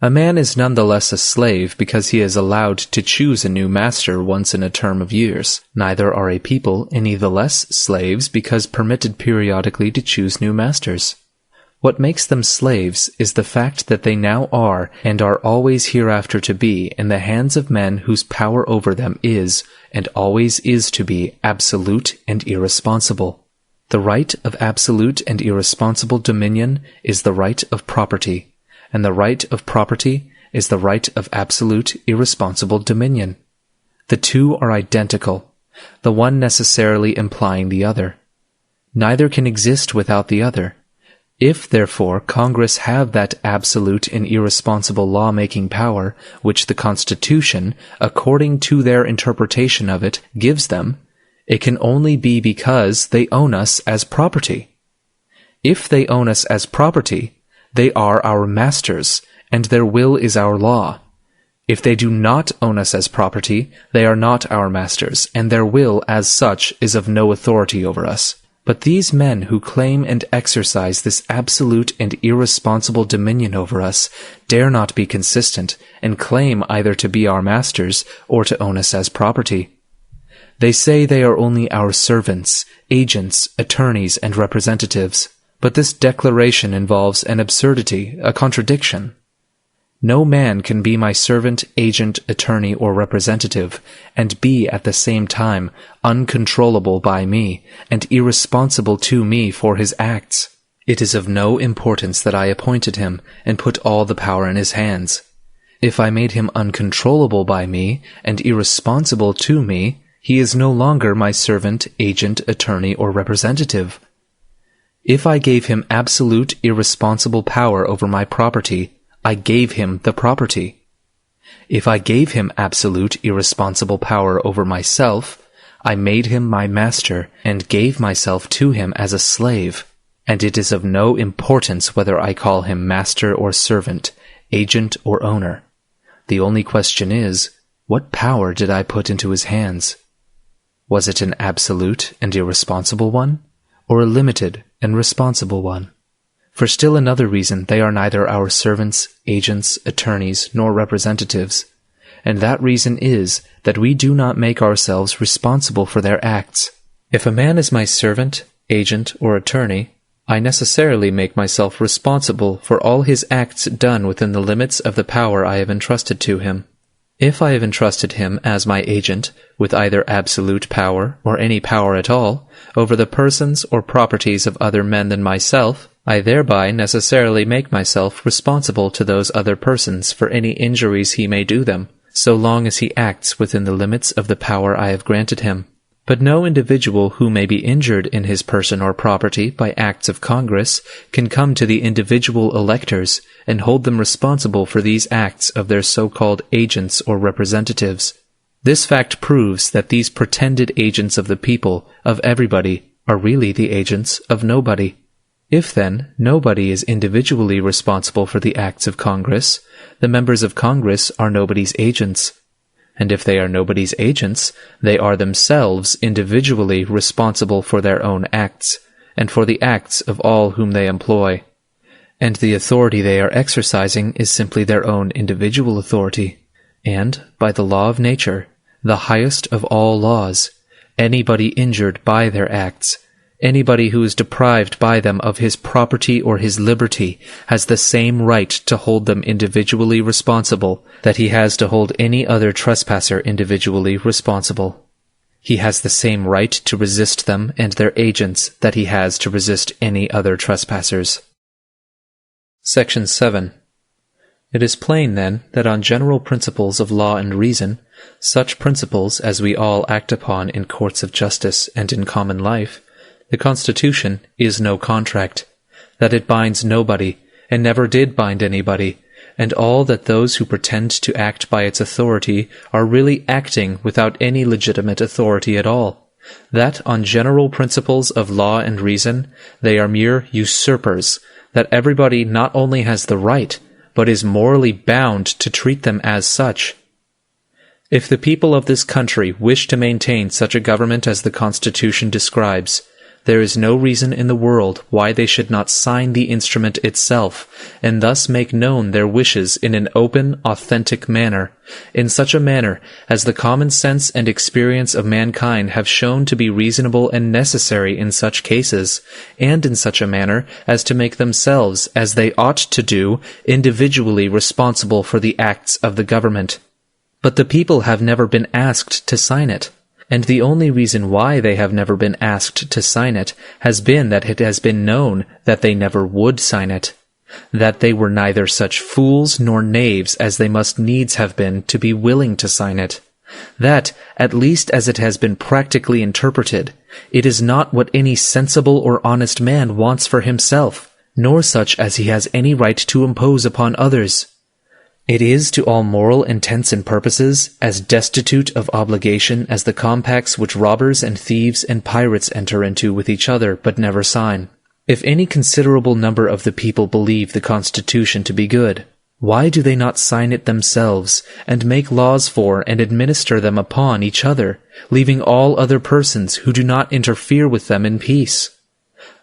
A man is none the less a slave because he is allowed to choose a new master once in a term of years. Neither are a people any the less slaves because permitted periodically to choose new masters. What makes them slaves is the fact that they now are, and are always hereafter to be, in the hands of men whose power over them is, and always is to be, absolute and irresponsible. The right of absolute and irresponsible dominion is the right of property, and the right of property is the right of absolute, irresponsible dominion. The two are identical, the one necessarily implying the other. Neither can exist without the other. If, therefore, Congress have that absolute and irresponsible law-making power which the Constitution, according to their interpretation of it, gives them, it can only be because they own us as property. If they own us as property, they are our masters, and their will is our law. If they do not own us as property, they are not our masters, and their will, as such, is of no authority over us. But these men who claim and exercise this absolute and irresponsible dominion over us dare not be consistent, and claim either to be our masters or to own us as property. They say they are only our servants, agents, attorneys, and representatives. But this declaration involves an absurdity, a contradiction. No man can be my servant, agent, attorney, or representative, and be at the same time uncontrollable by me, and irresponsible to me for his acts. It is of no importance that I appointed him, and put all the power in his hands. If I made him uncontrollable by me, and irresponsible to me, he is no longer my servant, agent, attorney, or representative. If I gave him absolute, irresponsible power over my property, I gave him the property. If I gave him absolute, irresponsible power over myself, I made him my master, and gave myself to him as a slave. And it is of no importance whether I call him master or servant, agent or owner. The only question is, what power did I put into his hands? Was it an absolute and irresponsible one, or a limited and responsible one? For still another reason, they are neither our servants, agents, attorneys, nor representatives. And that reason is that we do not make ourselves responsible for their acts. If a man is my servant, agent, or attorney, I necessarily make myself responsible for all his acts done within the limits of the power I have entrusted to him. If I have entrusted him as my agent with either absolute power or any power at all over the persons or properties of other men than myself, I thereby necessarily make myself responsible to those other persons for any injuries he may do them, so long as he acts within the limits of the power I have granted him. But no individual who may be injured in his person or property by acts of Congress can come to the individual electors and hold them responsible for these acts of their so-called agents or representatives. This fact proves that these pretended agents of the people, of everybody, are really the agents of nobody. If, then, nobody is individually responsible for the acts of Congress, the members of Congress are nobody's agents. And if they are nobody's agents, they are themselves individually responsible for their own acts, and for the acts of all whom they employ. And the authority they are exercising is simply their own individual authority. And, by the law of nature, the highest of all laws, anybody injured by their acts, anybody who is deprived by them of his property or his liberty, has the same right to hold them individually responsible that he has to hold any other trespasser individually responsible. He has the same right to resist them and their agents that he has to resist any other trespassers. Section 7. It is plain, then, that on general principles of law and reason, such principles as we all act upon in courts of justice and in common life, the Constitution is no contract, that it binds nobody, and never did bind anybody, and all that those who pretend to act by its authority are really acting without any legitimate authority at all, that on general principles of law and reason they are mere usurpers, that everybody not only has the right, but is morally bound to treat them as such. If the people of this country wish to maintain such a government as the Constitution describes, there is no reason in the world why they should not sign the instrument itself, and thus make known their wishes in an open, authentic manner, in such a manner as the common sense and experience of mankind have shown to be reasonable and necessary in such cases, and in such a manner as to make themselves, as they ought to do, individually responsible for the acts of the government. But the people have never been asked to sign it. And the only reason why they have never been asked to sign it has been that it has been known that they never would sign it, that they were neither such fools nor knaves as they must needs have been to be willing to sign it, that, at least as it has been practically interpreted, it is not what any sensible or honest man wants for himself, nor such as he has any right to impose upon others. It is to all moral intents and purposes as destitute of obligation as the compacts which robbers and thieves and pirates enter into with each other but never sign. If any considerable number of the people believe the Constitution to be good, why do they not sign it themselves, and make laws for and administer them upon each other, leaving all other persons who do not interfere with them in peace?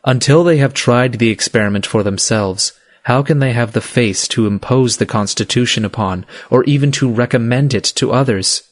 Until they have tried the experiment for themselves, how can they have the face to impose the Constitution upon, or even to recommend it to others?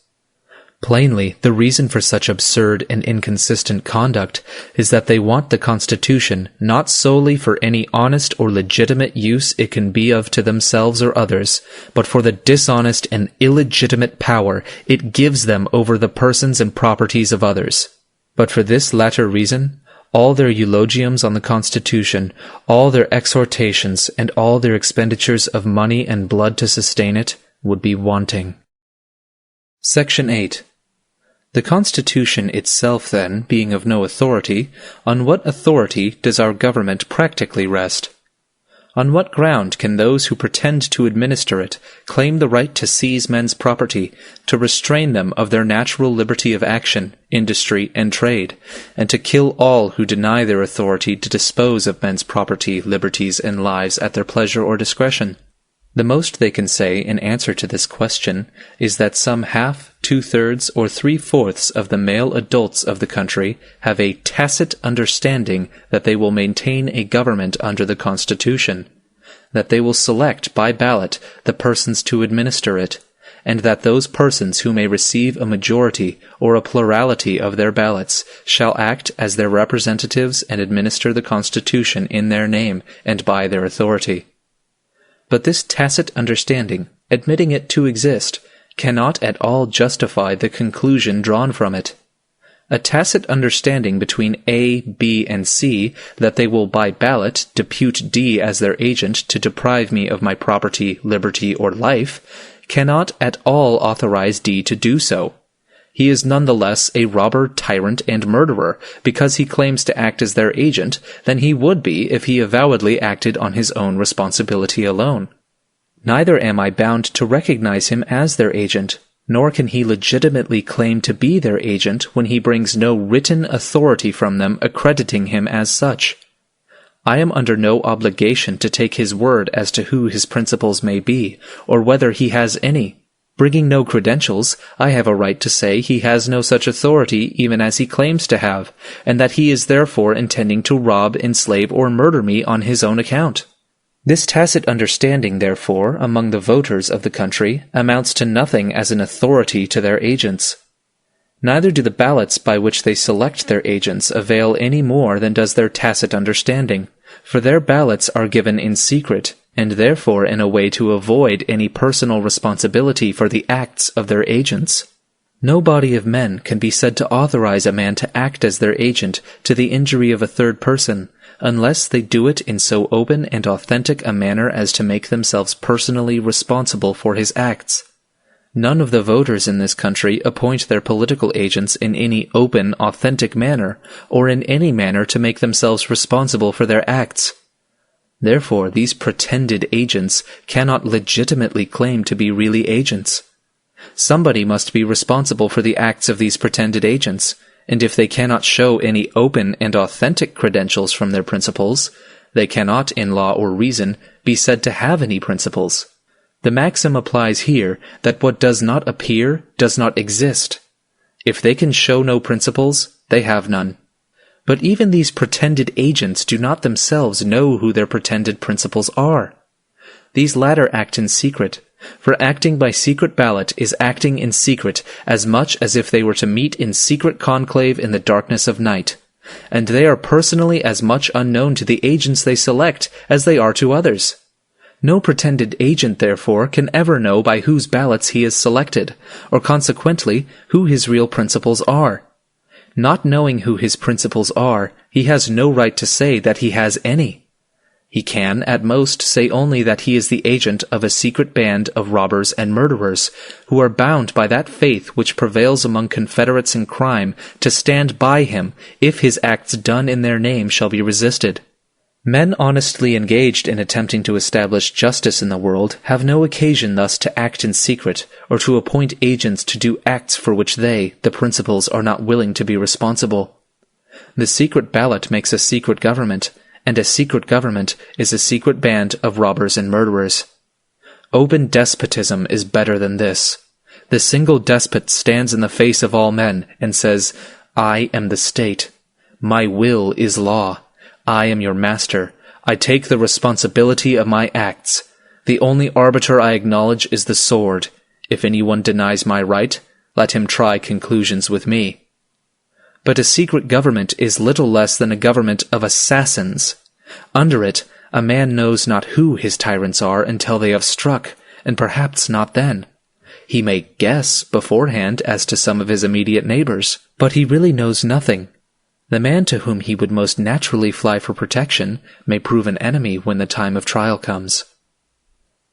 Plainly, the reason for such absurd and inconsistent conduct is that they want the Constitution not solely for any honest or legitimate use it can be of to themselves or others, but for the dishonest and illegitimate power it gives them over the persons and properties of others. But for this latter reason, all their eulogiums on the Constitution, all their exhortations, and all their expenditures of money and blood to sustain it would be wanting. Section 8. The Constitution itself, then, being of no authority, on what authority does our government practically rest? On what ground can those who pretend to administer it claim the right to seize men's property, to restrain them of their natural liberty of action, industry, and trade, and to kill all who deny their authority to dispose of men's property, liberties, and lives at their pleasure or discretion? The most they can say in answer to this question is that some half, two-thirds, or three-fourths of the male adults of the country have a tacit understanding that they will maintain a government under the Constitution, that they will select by ballot the persons to administer it, and that those persons who may receive a majority or a plurality of their ballots shall act as their representatives and administer the Constitution in their name and by their authority. But this tacit understanding, admitting it to exist, cannot at all justify the conclusion drawn from it. A tacit understanding between A, B, and C that they will by ballot depute D as their agent to deprive me of my property, liberty, or life, cannot at all authorize D to do so. He is nonetheless a robber, tyrant, and murderer because he claims to act as their agent than he would be if he avowedly acted on his own responsibility alone. Neither am I bound to recognize him as their agent, nor can he legitimately claim to be their agent when he brings no written authority from them accrediting him as such. I am under no obligation to take his word as to who his principles may be, or whether he has any. Bringing no credentials, I have a right to say he has no such authority even as he claims to have, and that he is therefore intending to rob, enslave, or murder me on his own account. This tacit understanding, therefore, among the voters of the country amounts to nothing as an authority to their agents. Neither do the ballots by which they select their agents avail any more than does their tacit understanding, for their ballots are given in secret, and therefore in a way to avoid any personal responsibility for the acts of their agents. No body of men can be said to authorize a man to act as their agent to the injury of a third person, unless they do it in so open and authentic a manner as to make themselves personally responsible for his acts. None of the voters in this country appoint their political agents in any open, authentic manner, or in any manner to make themselves responsible for their acts. Therefore, these pretended agents cannot legitimately claim to be really agents. Somebody must be responsible for the acts of these pretended agents, and if they cannot show any open and authentic credentials from their principles, they cannot, in law or reason, be said to have any principles. The maxim applies here that what does not appear does not exist. If they can show no principles, they have none. But even these pretended agents do not themselves know who their pretended principles are. These latter act in secret, for acting by secret ballot is acting in secret as much as if they were to meet in secret conclave in the darkness of night, and they are personally as much unknown to the agents they select as they are to others. No pretended agent, therefore, can ever know by whose ballots he is selected, or consequently who his real principles are. Not knowing who his principles are, he has no right to say that he has any. He can, at most, say only that he is the agent of a secret band of robbers and murderers, who are bound by that faith which prevails among confederates in crime to stand by him if his acts done in their name shall be resisted. Men honestly engaged in attempting to establish justice in the world have no occasion thus to act in secret, or to appoint agents to do acts for which they, the principals, are not willing to be responsible. The secret ballot makes a secret government, and a secret government is a secret band of robbers and murderers. Open despotism is better than this. The single despot stands in the face of all men and says, "I am the state. My will is law. I am your master. I take the responsibility of my acts. The only arbiter I acknowledge is the sword. If anyone denies my right, let him try conclusions with me." But a secret government is little less than a government of assassins. Under it, a man knows not who his tyrants are until they have struck, and perhaps not then. He may guess beforehand as to some of his immediate neighbors, but he really knows nothing. The man to whom he would most naturally fly for protection may prove an enemy when the time of trial comes.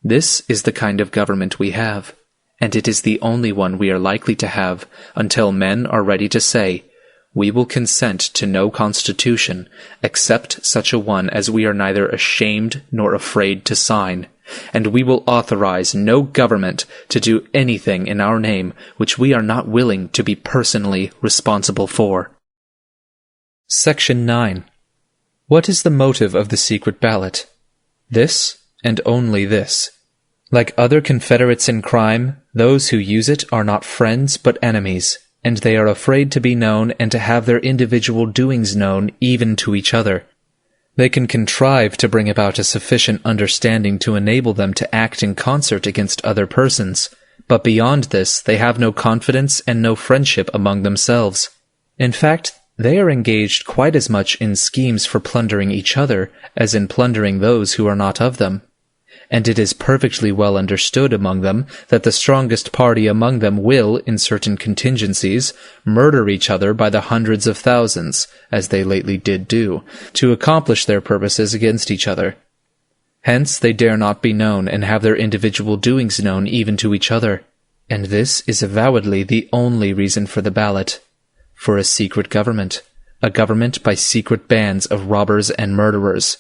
This is the kind of government we have, and it is the only one we are likely to have until men are ready to say, "We will consent to no constitution except such a one as we are neither ashamed nor afraid to sign, and we will authorize no government to do anything in our name which we are not willing to be personally responsible for." Section 9. What is the motive of the secret ballot? This, and only this. Like other confederates in crime, those who use it are not friends but enemies, and they are afraid to be known and to have their individual doings known even to each other. They can contrive to bring about a sufficient understanding to enable them to act in concert against other persons, but beyond this they have no confidence and no friendship among themselves. In fact, they are engaged quite as much in schemes for plundering each other as in plundering those who are not of them. And it is perfectly well understood among them that the strongest party among them will, in certain contingencies, murder each other by the hundreds of thousands, as they lately did do, to accomplish their purposes against each other. Hence they dare not be known and have their individual doings known even to each other. And this is avowedly the only reason for the ballot. For a secret government. A government by secret bands of robbers and murderers.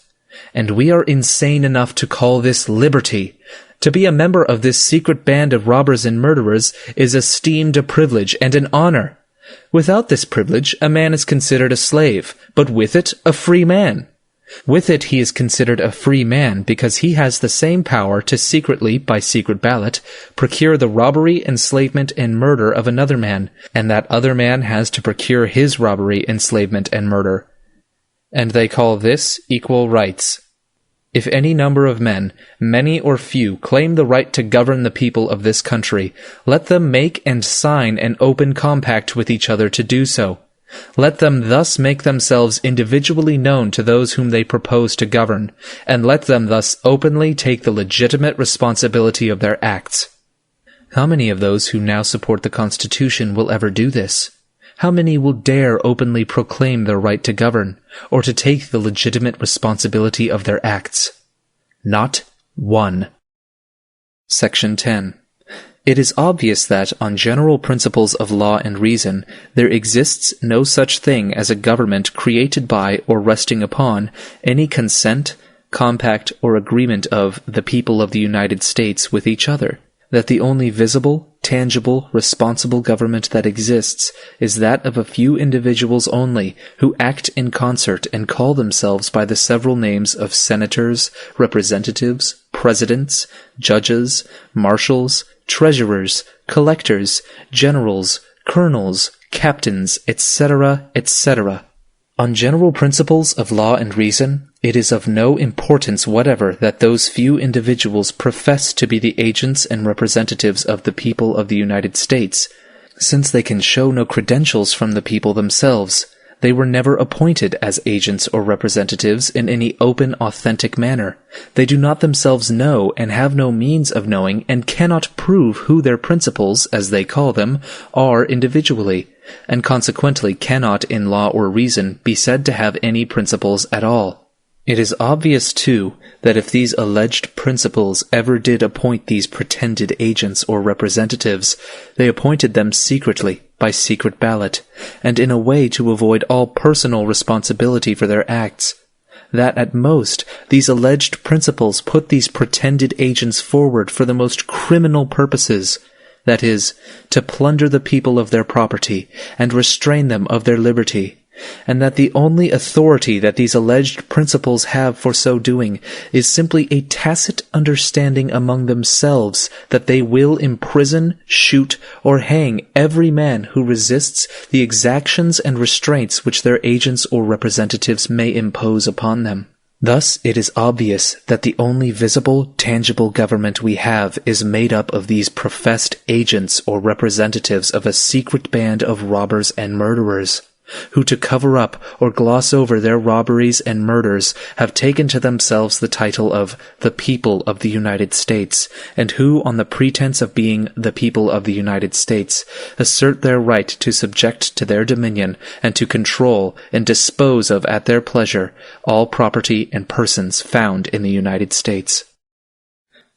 And we are insane enough to call this liberty. To be a member of this secret band of robbers and murderers is esteemed a privilege and an honor. Without this privilege, a man is considered a slave, but with it, a free man. With it he is considered a free man because he has the same power to secretly, by secret ballot, procure the robbery, enslavement, and murder of another man, and that other man has to procure his robbery, enslavement, and murder. And they call this equal rights. If any number of men, many or few, claim the right to govern the people of this country, let them make and sign an open compact with each other to do so. Let them thus make themselves individually known to those whom they propose to govern, and let them thus openly take the legitimate responsibility of their acts. How many of those who now support the Constitution will ever do this? How many will dare openly proclaim their right to govern, or to take the legitimate responsibility of their acts? Not one. Section 10. It is obvious that, on general principles of law and reason, there exists no such thing as a government created by or resting upon any consent, compact, or agreement of the people of the United States with each other. That the only visible, tangible, responsible government that exists is that of a few individuals only, who act in concert and call themselves by the several names of senators, representatives, presidents, judges, marshals, treasurers, collectors, generals, colonels, captains, etc., etc. On general principles of law and reason, it is of no importance whatever that those few individuals profess to be the agents and representatives of the people of the United States, since they can show no credentials from the people themselves. They were never appointed as agents or representatives in any open, authentic manner. They do not themselves know and have no means of knowing and cannot prove who their principals, as they call them, are individually, and consequently cannot in law or reason be said to have any principles at all. It is obvious, too, that if these alleged principles ever did appoint these pretended agents or representatives, they appointed them secretly, by secret ballot, and in a way to avoid all personal responsibility for their acts. That at most, these alleged principles put these pretended agents forward for the most criminal purposes, that is, to plunder the people of their property, and restrain them of their liberty, and that the only authority that these alleged principles have for so doing is simply a tacit understanding among themselves that they will imprison, shoot, or hang every man who resists the exactions and restraints which their agents or representatives may impose upon them. Thus it is obvious that the only visible, tangible government we have is made up of these professed agents or representatives of a secret band of robbers and murderers, who to cover up or gloss over their robberies and murders have taken to themselves the title of the people of the United States, and who, on the pretense of being the people of the United States, assert their right to subject to their dominion and to control and dispose of at their pleasure all property and persons found in the United States.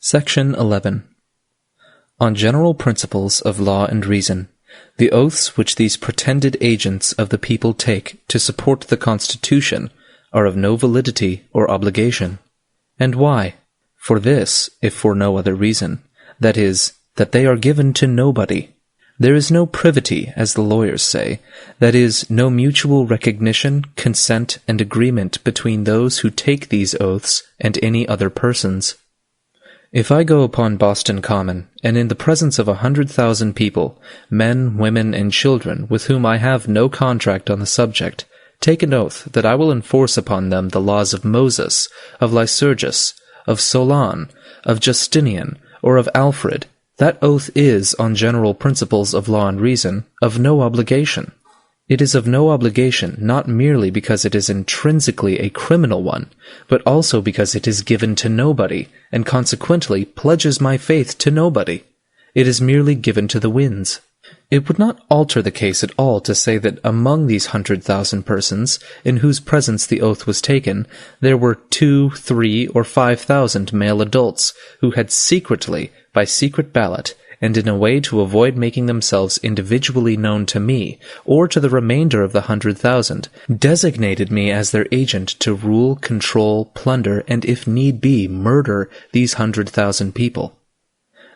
Section 11. On general principles of law and reason, the oaths which these pretended agents of the people take to support the Constitution are of no validity or obligation. And why? For this, if for no other reason, that is, that they are given to nobody. There is no privity, as the lawyers say, that is, no mutual recognition, consent, and agreement between those who take these oaths and any other persons. If I go upon Boston Common, and in the presence of 100,000 people, men, women, and children, with whom I have no contract on the subject, take an oath that I will enforce upon them the laws of Moses, of Lycurgus, of Solon, of Justinian, or of Alfred, that oath is, on general principles of law and reason, of no obligation. It is of no obligation not merely because it is intrinsically a criminal one, but also because it is given to nobody, and consequently pledges my faith to nobody. It is merely given to the winds. It would not alter the case at all to say that among these 100,000 persons, in whose presence the oath was taken, there were 2, 3, or 5,000 male adults who had secretly, by secret ballot, and in a way to avoid making themselves individually known to me, or to the remainder of the 100,000, designated me as their agent to rule, control, plunder, and if need be, murder these 100,000 people.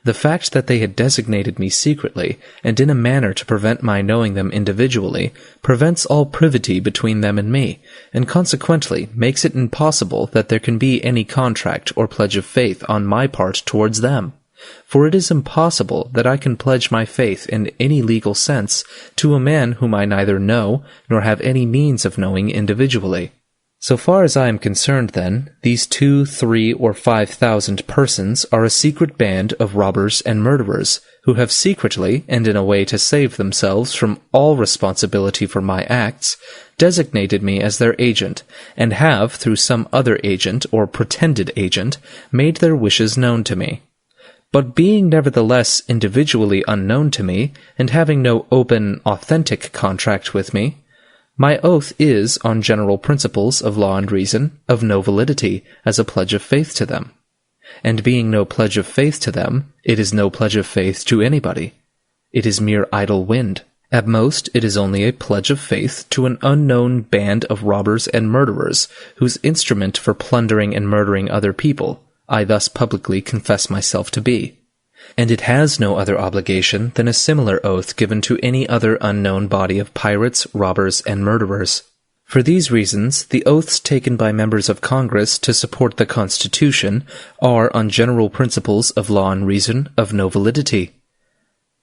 The fact that they had designated me secretly, and in a manner to prevent my knowing them individually, prevents all privity between them and me, and consequently makes it impossible that there can be any contract or pledge of faith on my part towards them. For it is impossible that I can pledge my faith in any legal sense to a man whom I neither know nor have any means of knowing individually. So far as I am concerned, then, these 2, 3, or 5,000 persons are a secret band of robbers and murderers, who have secretly, and in a way to save themselves from all responsibility for my acts, designated me as their agent, and have, through some other agent or pretended agent, made their wishes known to me. But being nevertheless individually unknown to me, and having no open, authentic contract with me, my oath is, on general principles of law and reason, of no validity as a pledge of faith to them. And being no pledge of faith to them, it is no pledge of faith to anybody. It is mere idle wind. At most, it is only a pledge of faith to an unknown band of robbers and murderers, whose instrument for plundering and murdering other people I thus publicly confess myself to be. And it has no other obligation than a similar oath given to any other unknown body of pirates, robbers, and murderers. For these reasons, the oaths taken by members of Congress to support the Constitution are, on general principles of law and reason, of no validity.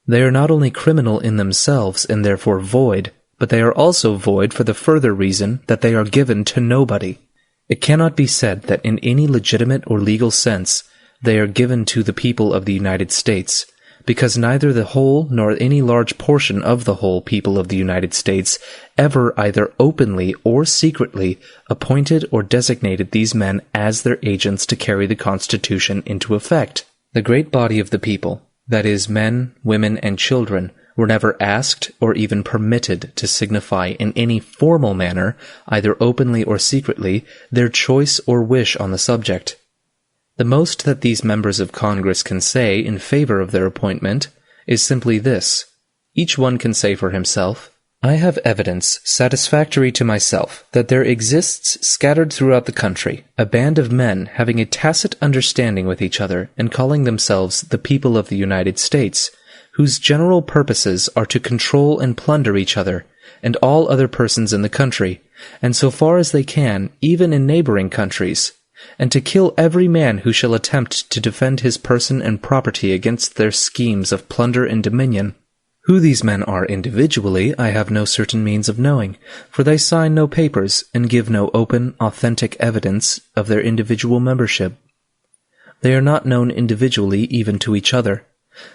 They are not only criminal in themselves and therefore void, but they are also void for the further reason that they are given to nobody. It cannot be said that in any legitimate or legal sense they are given to the people of the United States, because neither the whole nor any large portion of the whole people of the United States ever either openly or secretly appointed or designated these men as their agents to carry the Constitution into effect. The great body of the people, that is, men, women, and children, were never asked or even permitted to signify in any formal manner, either openly or secretly, their choice or wish on the subject. The most that these members of Congress can say in favor of their appointment is simply this. Each one can say for himself, I have evidence satisfactory to myself that there exists scattered throughout the country a band of men having a tacit understanding with each other and calling themselves the people of the United States, whose general purposes are to control and plunder each other, and all other persons in the country, and so far as they can, even in neighboring countries, and to kill every man who shall attempt to defend his person and property against their schemes of plunder and dominion. Who these men are individually, I have no certain means of knowing, for they sign no papers and give no open, authentic evidence of their individual membership. They are not known individually even to each other.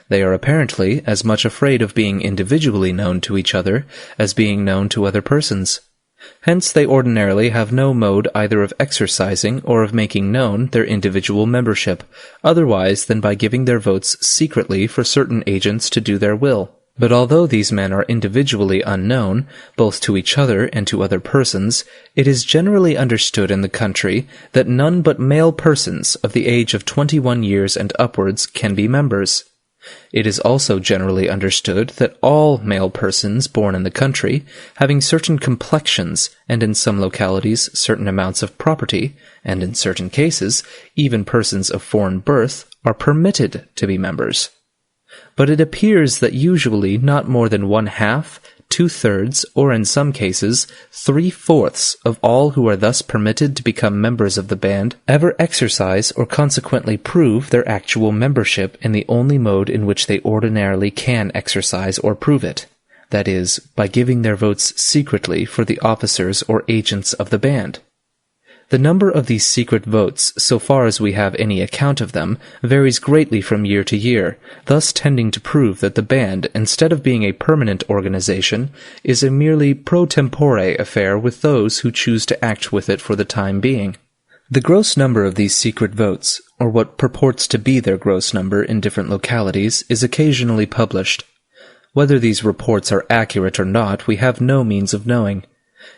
They are apparently as much afraid of being individually known to each other as being known to other persons. Hence they ordinarily have no mode either of exercising or of making known their individual membership, otherwise than by giving their votes secretly for certain agents to do their will. But although these men are individually unknown, both to each other and to other persons, it is generally understood in the country that none but male persons of the age of 21 years and upwards can be members. It is also generally understood that all male persons born in the country, having certain complexions, and in some localities certain amounts of property, and in certain cases even persons of foreign birth, are permitted to be members. But it appears that usually not more than 1/2 2/3, or in some cases, 3/4 of all who are thus permitted to become members of the band ever exercise or consequently prove their actual membership in the only mode in which they ordinarily can exercise or prove it, that is, by giving their votes secretly for the officers or agents of the band. The number of these secret votes, so far as we have any account of them, varies greatly from year to year, thus tending to prove that the band, instead of being a permanent organization, is a merely pro tempore affair with those who choose to act with it for the time being. The gross number of these secret votes, or what purports to be their gross number in different localities, is occasionally published. Whether these reports are accurate or not, we have no means of knowing.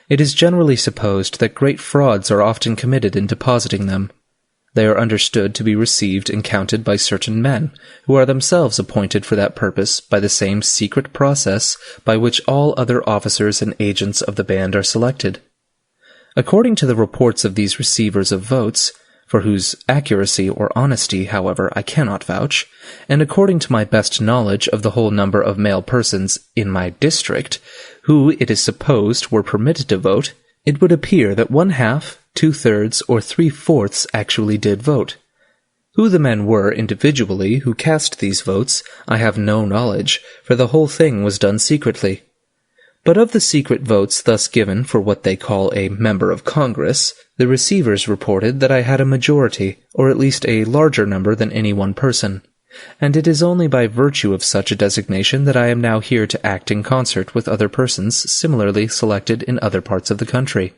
It is generally supposed that great frauds are often committed in depositing them. They are understood to be received and counted by certain men, who are themselves appointed for that purpose by the same secret process by which all other officers and agents of the band are selected. According to the reports of these receivers of votes, for whose accuracy or honesty, however, I cannot vouch, and according to my best knowledge of the whole number of male persons in my district, who it is supposed were permitted to vote, it would appear that 1/2, 2/3, or 3/4 actually did vote. Who the men were individually who cast these votes, I have no knowledge, for the whole thing was done secretly. But of the secret votes thus given for what they call a member of Congress, the receivers reported that I had a majority, or at least a larger number than any one person, and it is only by virtue of such a designation that I am now here to act in concert with other persons similarly selected in other parts of the country.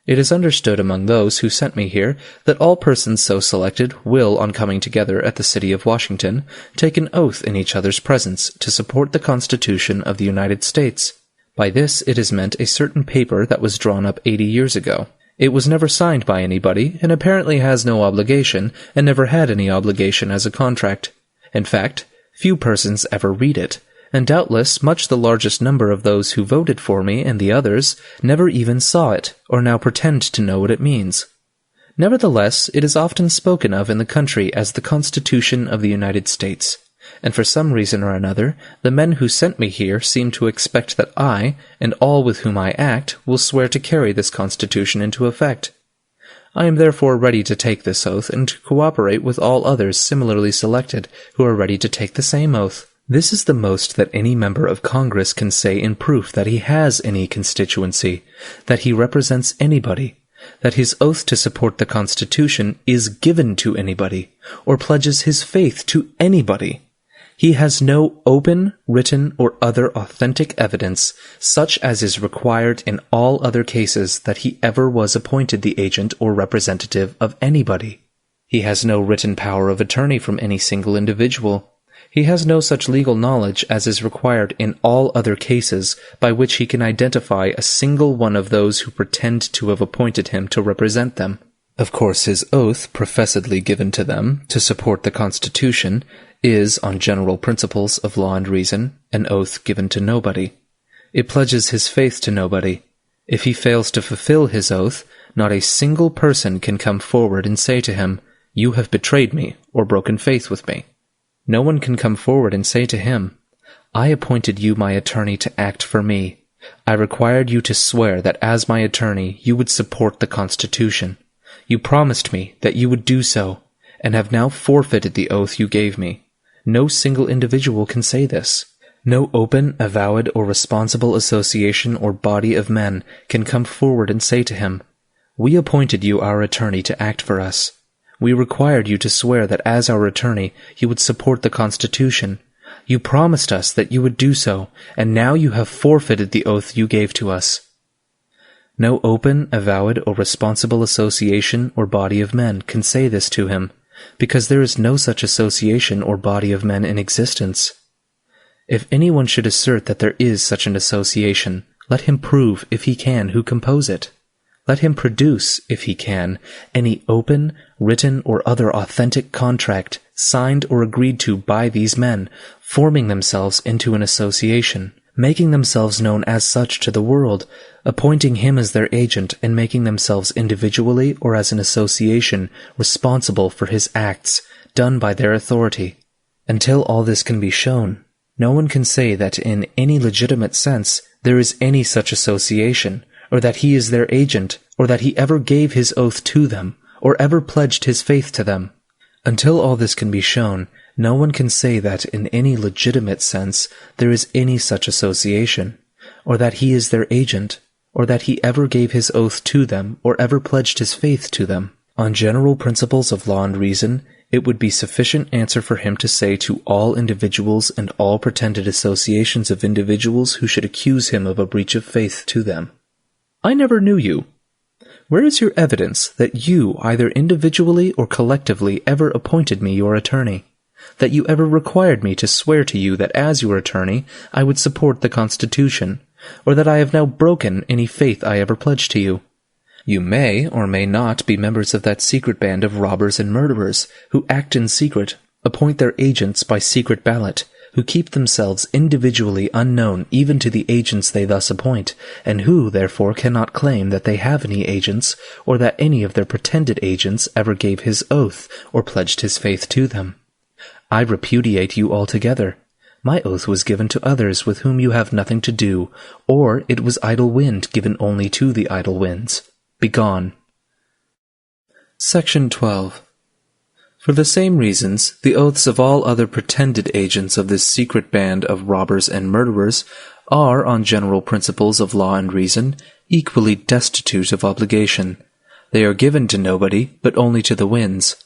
It is understood among those who sent me here that all persons so selected will, on coming together at the city of Washington, take an oath in each other's presence to support the Constitution of the United States. By this it is meant a certain paper that was drawn up 80 years ago. It was never signed by anybody, and apparently has no obligation, and never had any obligation as a contract. In fact, few persons ever read it, and doubtless much the largest number of those who voted for me and the others never even saw it, or now pretend to know what it means. Nevertheless, it is often spoken of in the country as the Constitution of the United States, and for some reason or another, the men who sent me here seem to expect that I, and all with whom I act, will swear to carry this Constitution into effect. I am therefore ready to take this oath and to cooperate with all others similarly selected who are ready to take the same oath. This is the most that any member of Congress can say in proof that he has any constituency, that he represents anybody, that his oath to support the Constitution is given to anybody, or pledges his faith to anybody. He has no open, written, or other authentic evidence, such as is required in all other cases that he ever was appointed the agent or representative of anybody. He has no written power of attorney from any single individual. He has no such legal knowledge as is required in all other cases by which he can identify a single one of those who pretend to have appointed him to represent them. Of course, his oath, professedly given to them, to support the Constitution, is, on general principles of law and reason, an oath given to nobody. It pledges his faith to nobody. If he fails to fulfill his oath, not a single person can come forward and say to him, "You have betrayed me, or broken faith with me." No one can come forward and say to him, "I appointed you my attorney to act for me. I required you to swear that as my attorney you would support the Constitution. You promised me that you would do so, and have now forfeited the oath you gave me." No single individual can say this. No open, avowed, or responsible association or body of men can come forward and say to him, "We appointed you our attorney to act for us. We required you to swear that as our attorney you would support the Constitution. You promised us that you would do so, and now you have forfeited the oath you gave to us." No open, avowed, or responsible association or body of men can say this to him, because there is no such association or body of men in existence. If anyone should assert that there is such an association, let him prove, if he can, who compose it. Let him produce, if he can, any open, written, or other authentic contract, signed or agreed to by these men, forming themselves into an association, making themselves known as such to the world, appointing him as their agent, and making themselves individually or as an association responsible for his acts, done by their authority. Until all this can be shown, no one can say that in any legitimate sense there is any such association, or that he is their agent, or that he ever gave his oath to them, or ever pledged his faith to them. Until all this can be shown, no one can say that in any legitimate sense there is any such association, or that he is their agent, or that he ever gave his oath to them, or ever pledged his faith to them. On general principles of law and reason, it would be sufficient answer for him to say to all individuals and all pretended associations of individuals who should accuse him of a breach of faith to them, "I never knew you. Where is your evidence that you, either individually or collectively, ever appointed me your attorney? That you ever required me to swear to you that as your attorney I would support the Constitution, or that I have now broken any faith I ever pledged to you? You may or may not be members of that secret band of robbers and murderers, who act in secret, appoint their agents by secret ballot, who keep themselves individually unknown even to the agents they thus appoint, and who, therefore, cannot claim that they have any agents, or that any of their pretended agents ever gave his oath or pledged his faith to them. I repudiate you altogether. My oath was given to others with whom you have nothing to do, or it was idle wind given only to the idle winds. Begone." Section 12. For the same reasons, the oaths of all other pretended agents of this secret band of robbers and murderers are, on general principles of law and reason, equally destitute of obligation. They are given to nobody, but only to the winds.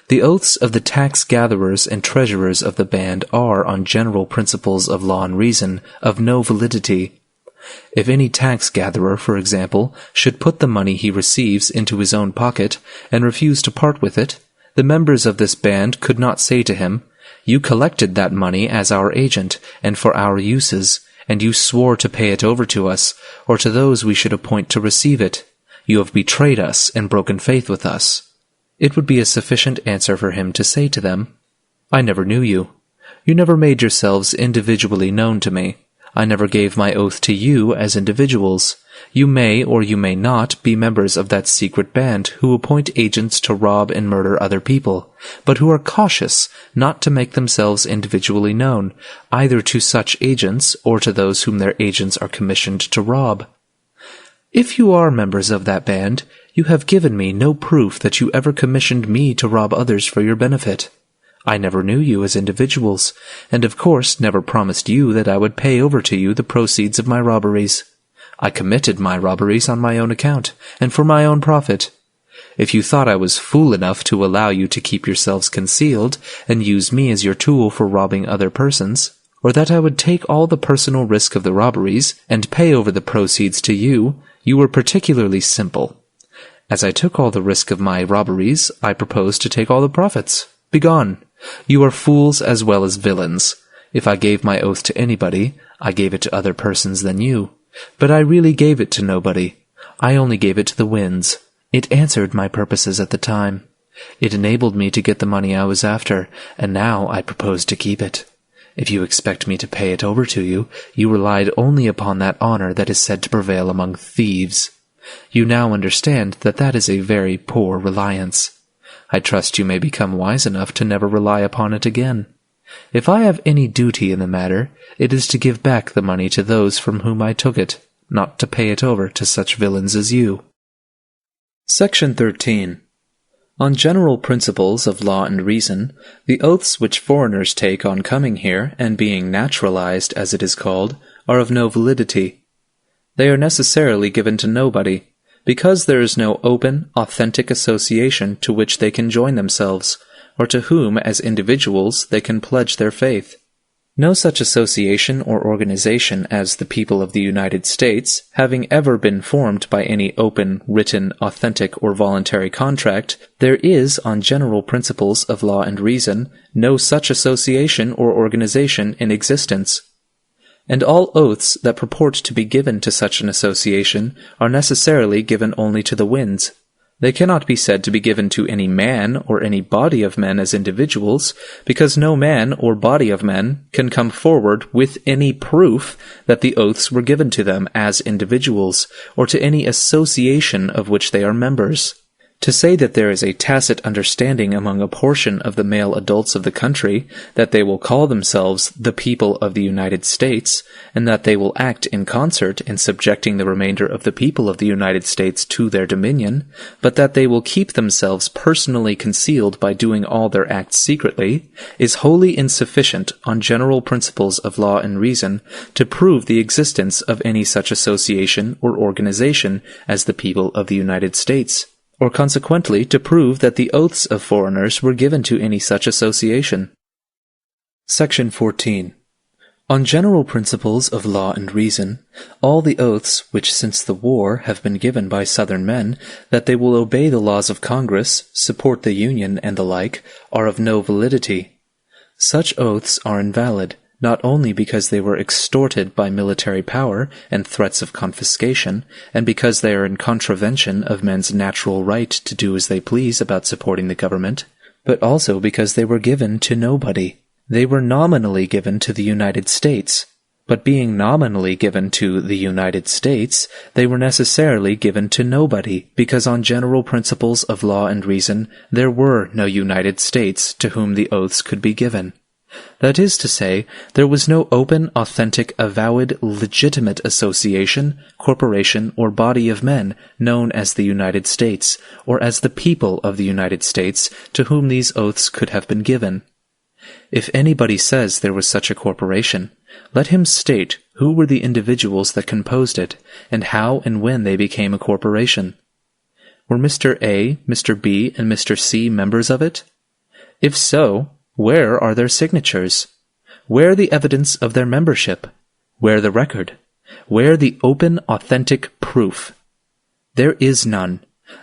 The oaths of the tax-gatherers and treasurers of the band are, on general principles of law and reason, of no validity. If any tax-gatherer, for example, should put the money he receives into his own pocket, and refuse to part with it, the members of this band could not say to him, "You collected that money as our agent, and for our uses, and you swore to pay it over to us, or to those we should appoint to receive it. You have betrayed us and broken faith with us." It would be a sufficient answer for him to say to them, "I never knew you. You never made yourselves individually known to me. I never gave my oath to you as individuals. You may or you may not be members of that secret band who appoint agents to rob and murder other people, but who are cautious not to make themselves individually known, either to such agents or to those whom their agents are commissioned to rob. If you are members of that band, you have given me no proof that you ever commissioned me to rob others for your benefit. I never knew you as individuals, and of course never promised you that I would pay over to you the proceeds of my robberies. I committed my robberies on my own account, and for my own profit. If you thought I was fool enough to allow you to keep yourselves concealed, and use me as your tool for robbing other persons, or that I would take all the personal risk of the robberies, and pay over the proceeds to you, you were particularly simple. As I took all the risk of my robberies, I propose to take all the profits. Begone! You are fools as well as villains. If I gave my oath to anybody, I gave it to other persons than you. But I really gave it to nobody. I only gave it to the winds. It answered my purposes at the time. It enabled me to get the money I was after, and now I propose to keep it. If you expect me to pay it over to you, you relied only upon that honor that is said to prevail among thieves. You now understand that that is a very poor reliance. I trust you may become wise enough to never rely upon it again. If I have any duty in the matter, it is to give back the money to those from whom I took it, not to pay it over to such villains as you. Section 13. On general principles of law and reason, the oaths which foreigners take on coming here and being naturalized, as it is called, are of no validity. They are necessarily given to nobody, because there is no open, authentic association to which they can join themselves, or to whom, as individuals, they can pledge their faith. No such association or organization as the people of the United States, having ever been formed by any open, written, authentic, or voluntary contract, there is, on general principles of law and reason, no such association or organization in existence. And all oaths that purport to be given to such an association are necessarily given only to the winds. They cannot be said to be given to any man or any body of men as individuals, because no man or body of men can come forward with any proof that the oaths were given to them as individuals, or to any association of which they are members. To say that there is a tacit understanding among a portion of the male adults of the country that they will call themselves the people of the United States, and that they will act in concert in subjecting the remainder of the people of the United States to their dominion, but that they will keep themselves personally concealed by doing all their acts secretly, is wholly insufficient on general principles of law and reason to prove the existence of any such association or organization as the people of the United States, or consequently to prove that the oaths of foreigners were given to any such association. Section 14. On general principles of law and reason, all the oaths which since the war have been given by Southern men that they will obey the laws of Congress, support the Union, and the like, are of no validity. Such oaths are invalid, not only because they were extorted by military power and threats of confiscation, and because they are in contravention of men's natural right to do as they please about supporting the government, but also because they were given to nobody. They were nominally given to the United States, but being nominally given to the United States, they were necessarily given to nobody, because on general principles of law and reason there were no United States to whom the oaths could be given. That is to say, there was no open, authentic, avowed, legitimate association, corporation, or body of men known as the United States, or as the people of the United States, to whom these oaths could have been given. If anybody says there was such a corporation, let him state who were the individuals that composed it, and how and when they became a corporation. Were Mr. A, Mr. B, and Mr. C members of it? If so, where are their signatures? Where the evidence of their membership? Where the record? Where the open, authentic proof? There is none.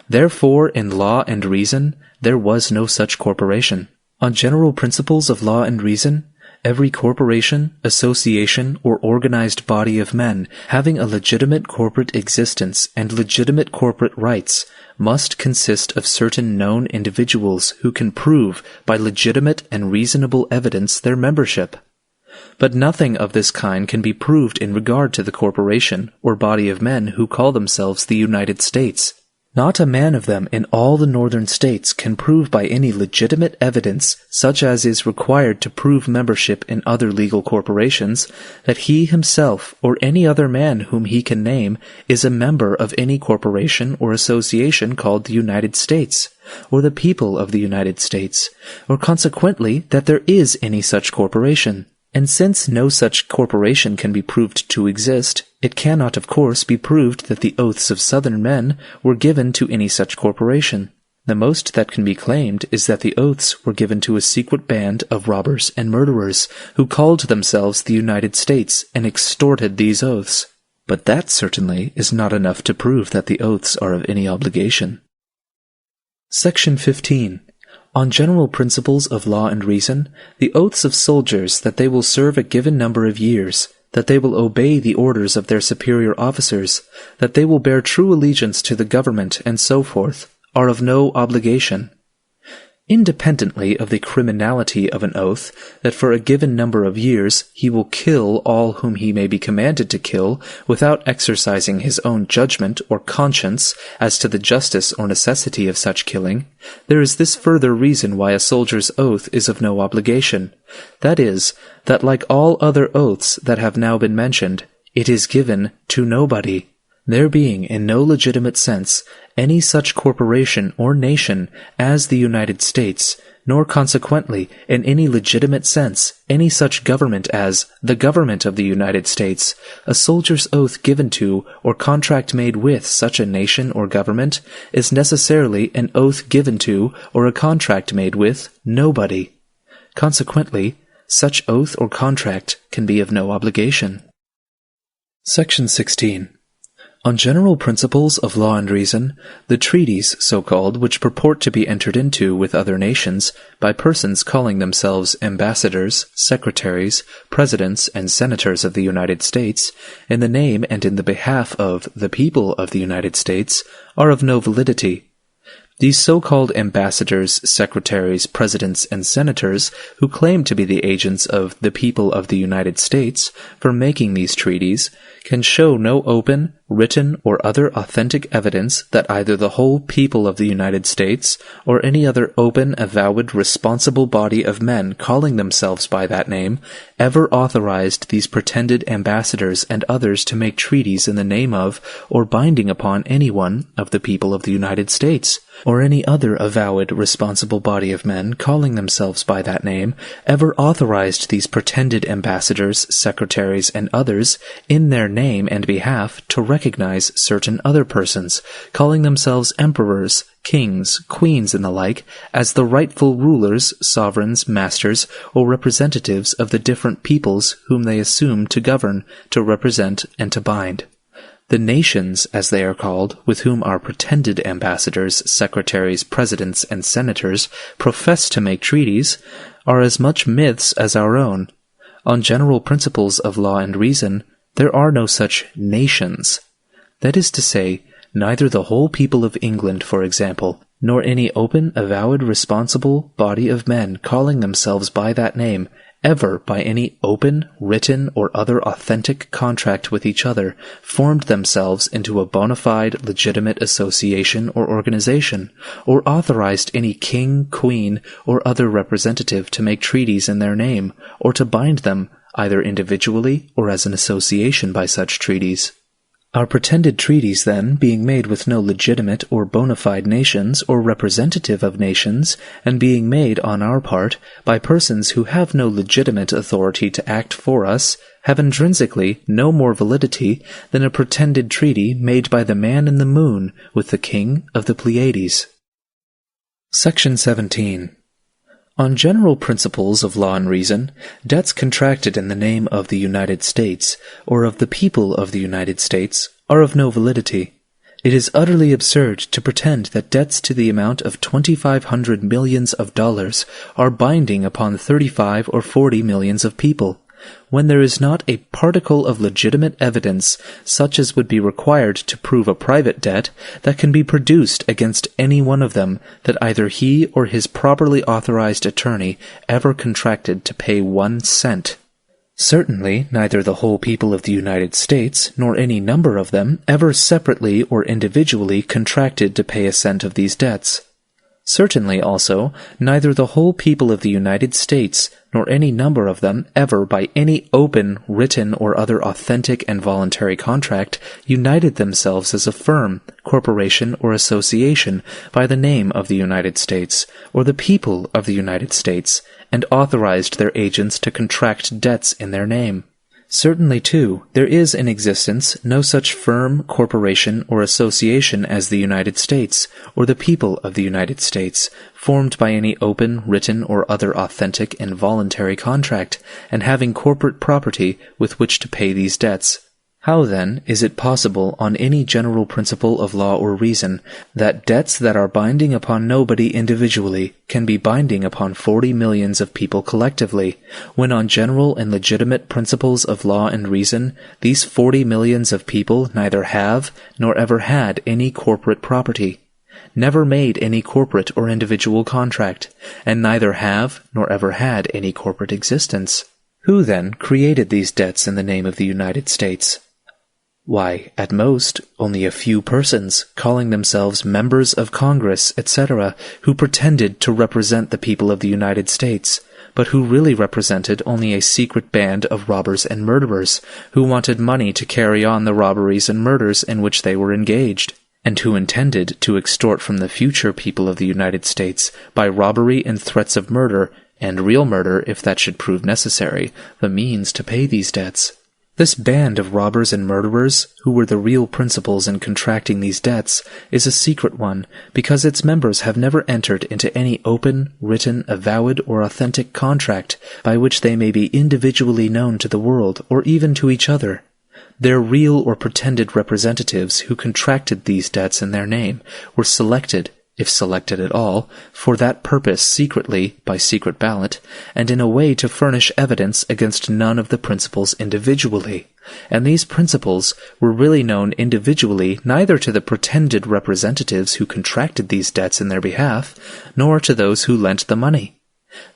Therefore, in law and reason, there was no such corporation. On general principles of law and reason, every corporation, association, or organized body of men having a legitimate corporate existence and legitimate corporate rights must consist of certain known individuals who can prove by legitimate and reasonable evidence their membership. But nothing of this kind can be proved in regard to the corporation or body of men who call themselves the United States. Not a man of them in all the northern states can prove by any legitimate evidence, such as is required to prove membership in other legal corporations, that he himself or any other man whom he can name is a member of any corporation or association called the United States, or the people of the United States, or consequently that there is any such corporation. And since no such corporation can be proved to exist, it cannot, of course, be proved that the oaths of Southern men were given to any such corporation. The most that can be claimed is that the oaths were given to a secret band of robbers and murderers who called themselves the United States and extorted these oaths. But that certainly is not enough to prove that the oaths are of any obligation. Section 15. On general principles of law and reason, the oaths of soldiers that they will serve a given number of years, that they will obey the orders of their superior officers, that they will bear true allegiance to the government, and so forth, are of no obligation. Independently of the criminality of an oath, that for a given number of years he will kill all whom he may be commanded to kill without exercising his own judgment or conscience as to the justice or necessity of such killing, there is this further reason why a soldier's oath is of no obligation. That is, that like all other oaths that have now been mentioned, it is given to nobody. There being in no legitimate sense any such corporation or nation as the United States, nor consequently in any legitimate sense any such government as the government of the United States, a soldier's oath given to or contract made with such a nation or government is necessarily an oath given to or a contract made with nobody. Consequently, such oath or contract can be of no obligation. Section 16. On general principles of law and reason, the treaties, so-called, which purport to be entered into with other nations by persons calling themselves ambassadors, secretaries, presidents, and senators of the United States, in the name and in the behalf of the people of the United States, are of no validity. These so-called ambassadors, secretaries, presidents, and senators, who claim to be the agents of the people of the United States for making these treaties, can show no open, written or other authentic evidence that either the whole people of the United States or any other open, avowed, responsible body of men calling themselves by that name ever authorized these pretended ambassadors and others to make treaties in the name of or binding upon any one of the people of the United States, or any other avowed, responsible body of men calling themselves by that name ever authorized these pretended ambassadors, secretaries, and others in their name and behalf to recognize certain other persons, calling themselves emperors, kings, queens, and the like, as the rightful rulers, sovereigns, masters, or representatives of the different peoples whom they assume to govern, to represent, and to bind. The nations, as they are called, with whom our pretended ambassadors, secretaries, presidents, and senators profess to make treaties, are as much myths as our own. On general principles of law and reason, there are no such nations. That is to say, neither the whole people of England, for example, nor any open, avowed, responsible body of men calling themselves by that name, ever by any open, written, or other authentic contract with each other, formed themselves into a bona fide, legitimate association or organization, or authorized any king, queen, or other representative to make treaties in their name, or to bind them, either individually or as an association by such treaties. Our pretended treaties, then, being made with no legitimate or bona fide nations or representative of nations, and being made, on our part, by persons who have no legitimate authority to act for us, have intrinsically no more validity than a pretended treaty made by the man in the moon with the king of the Pleiades. Section 17. On general principles of law and reason, debts contracted in the name of the United States, or of the people of the United States, are of no validity. It is utterly absurd to pretend that debts to the amount of 2,500 millions of dollars are binding upon 35 or 40 millions of people, when there is not a particle of legitimate evidence, such as would be required to prove a private debt, that can be produced against any one of them, that either he or his properly authorized attorney ever contracted to pay 1 cent. Certainly, neither the whole people of the United States, nor any number of them, ever separately or individually contracted to pay a cent of these debts. Certainly, also, neither the whole people of the United States, nor any number of them, ever by any open, written, or other authentic and voluntary contract, united themselves as a firm, corporation, or association by the name of the United States, or the people of the United States, and authorized their agents to contract debts in their name. Certainly, too, there is in existence no such firm, corporation, or association as the United States, or the people of the United States, formed by any open, written, or other authentic and voluntary contract, and having corporate property with which to pay these debts. How, then, is it possible, on any general principle of law or reason, that debts that are binding upon nobody individually can be binding upon 40 millions of people collectively, when on general and legitimate principles of law and reason, these 40 millions of people neither have nor ever had any corporate property, never made any corporate or individual contract, and neither have nor ever had any corporate existence? Who, then, created these debts in the name of the United States? Why, at most, only a few persons, calling themselves members of Congress, etc., who pretended to represent the people of the United States, but who really represented only a secret band of robbers and murderers, who wanted money to carry on the robberies and murders in which they were engaged, and who intended to extort from the future people of the United States, by robbery and threats of murder, and real murder if that should prove necessary, the means to pay these debts. This band of robbers and murderers, who were the real principals in contracting these debts, is a secret one, because its members have never entered into any open, written, avowed, or authentic contract by which they may be individually known to the world, or even to each other. Their real or pretended representatives who contracted these debts in their name were selected, if selected at all, for that purpose secretly, by secret ballot, and in a way to furnish evidence against none of the principals individually. And these principals were really known individually neither to the pretended representatives who contracted these debts in their behalf, nor to those who lent the money.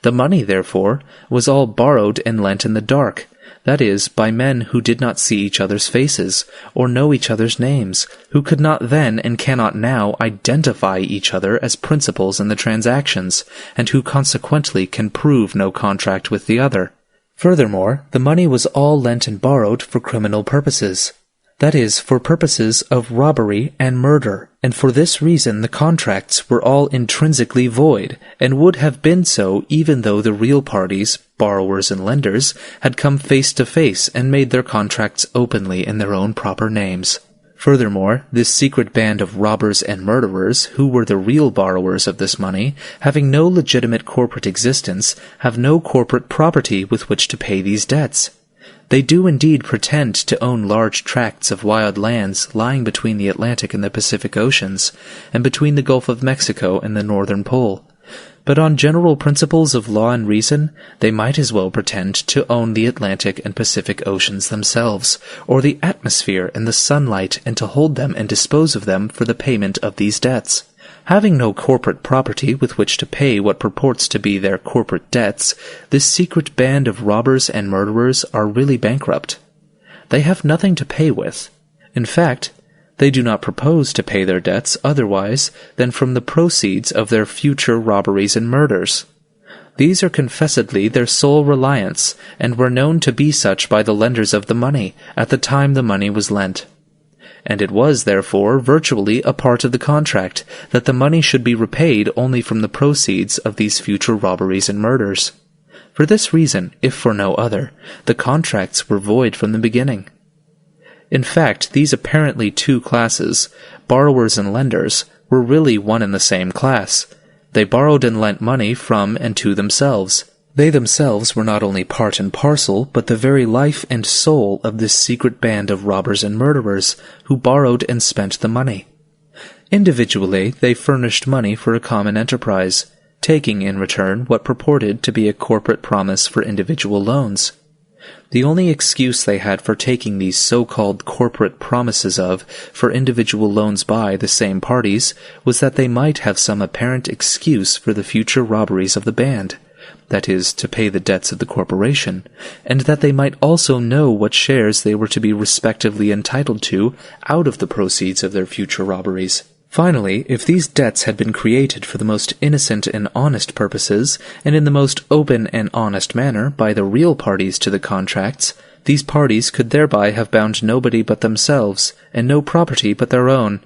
The money, therefore, was all borrowed and lent in the dark. that is, by men who did not see each other's faces, or know each other's names, who could not then and cannot now identify each other as principals in the transactions, and who consequently can prove no contract with the other. Furthermore, the money was all lent and borrowed for criminal purposes. That is, for purposes of robbery and murder, and for this reason the contracts were all intrinsically void, and would have been so even though the real parties, borrowers and lenders, had come face to face and made their contracts openly in their own proper names. Furthermore, this secret band of robbers and murderers, who were the real borrowers of this money, having no legitimate corporate existence, have no corporate property with which to pay these debts. They do indeed pretend to own large tracts of wild lands lying between the Atlantic and the Pacific Oceans, and between the Gulf of Mexico and the Northern Pole. But on general principles of law and reason, they might as well pretend to own the Atlantic and Pacific Oceans themselves, or the atmosphere and the sunlight, and to hold them and dispose of them for the payment of these debts. Having no corporate property with which to pay what purports to be their corporate debts, this secret band of robbers and murderers are really bankrupt. They have nothing to pay with. In fact, they do not propose to pay their debts otherwise than from the proceeds of their future robberies and murders. These are confessedly their sole reliance, and were known to be such by the lenders of the money at the time the money was lent. And it was, therefore, virtually a part of the contract that the money should be repaid only from the proceeds of these future robberies and murders. For this reason, if for no other, the contracts were void from the beginning. In fact, these apparently two classes, borrowers and lenders, were really one and the same class. They borrowed and lent money from and to themselves. They themselves were not only part and parcel, but the very life and soul of this secret band of robbers and murderers, who borrowed and spent the money. Individually, they furnished money for a common enterprise, taking in return what purported to be a corporate promise for individual loans. The only excuse they had for taking these so-called corporate promises for individual loans by the same parties was that they might have some apparent excuse for the future robberies of the band, that is, to pay the debts of the corporation, and that they might also know what shares they were to be respectively entitled to out of the proceeds of their future robberies. Finally, if these debts had been created for the most innocent and honest purposes, and in the most open and honest manner by the real parties to the contracts, these parties could thereby have bound nobody but themselves, and no property but their own.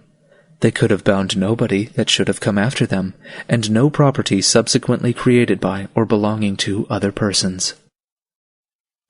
They could have bound nobody that should have come after them, and no property subsequently created by or belonging to other persons.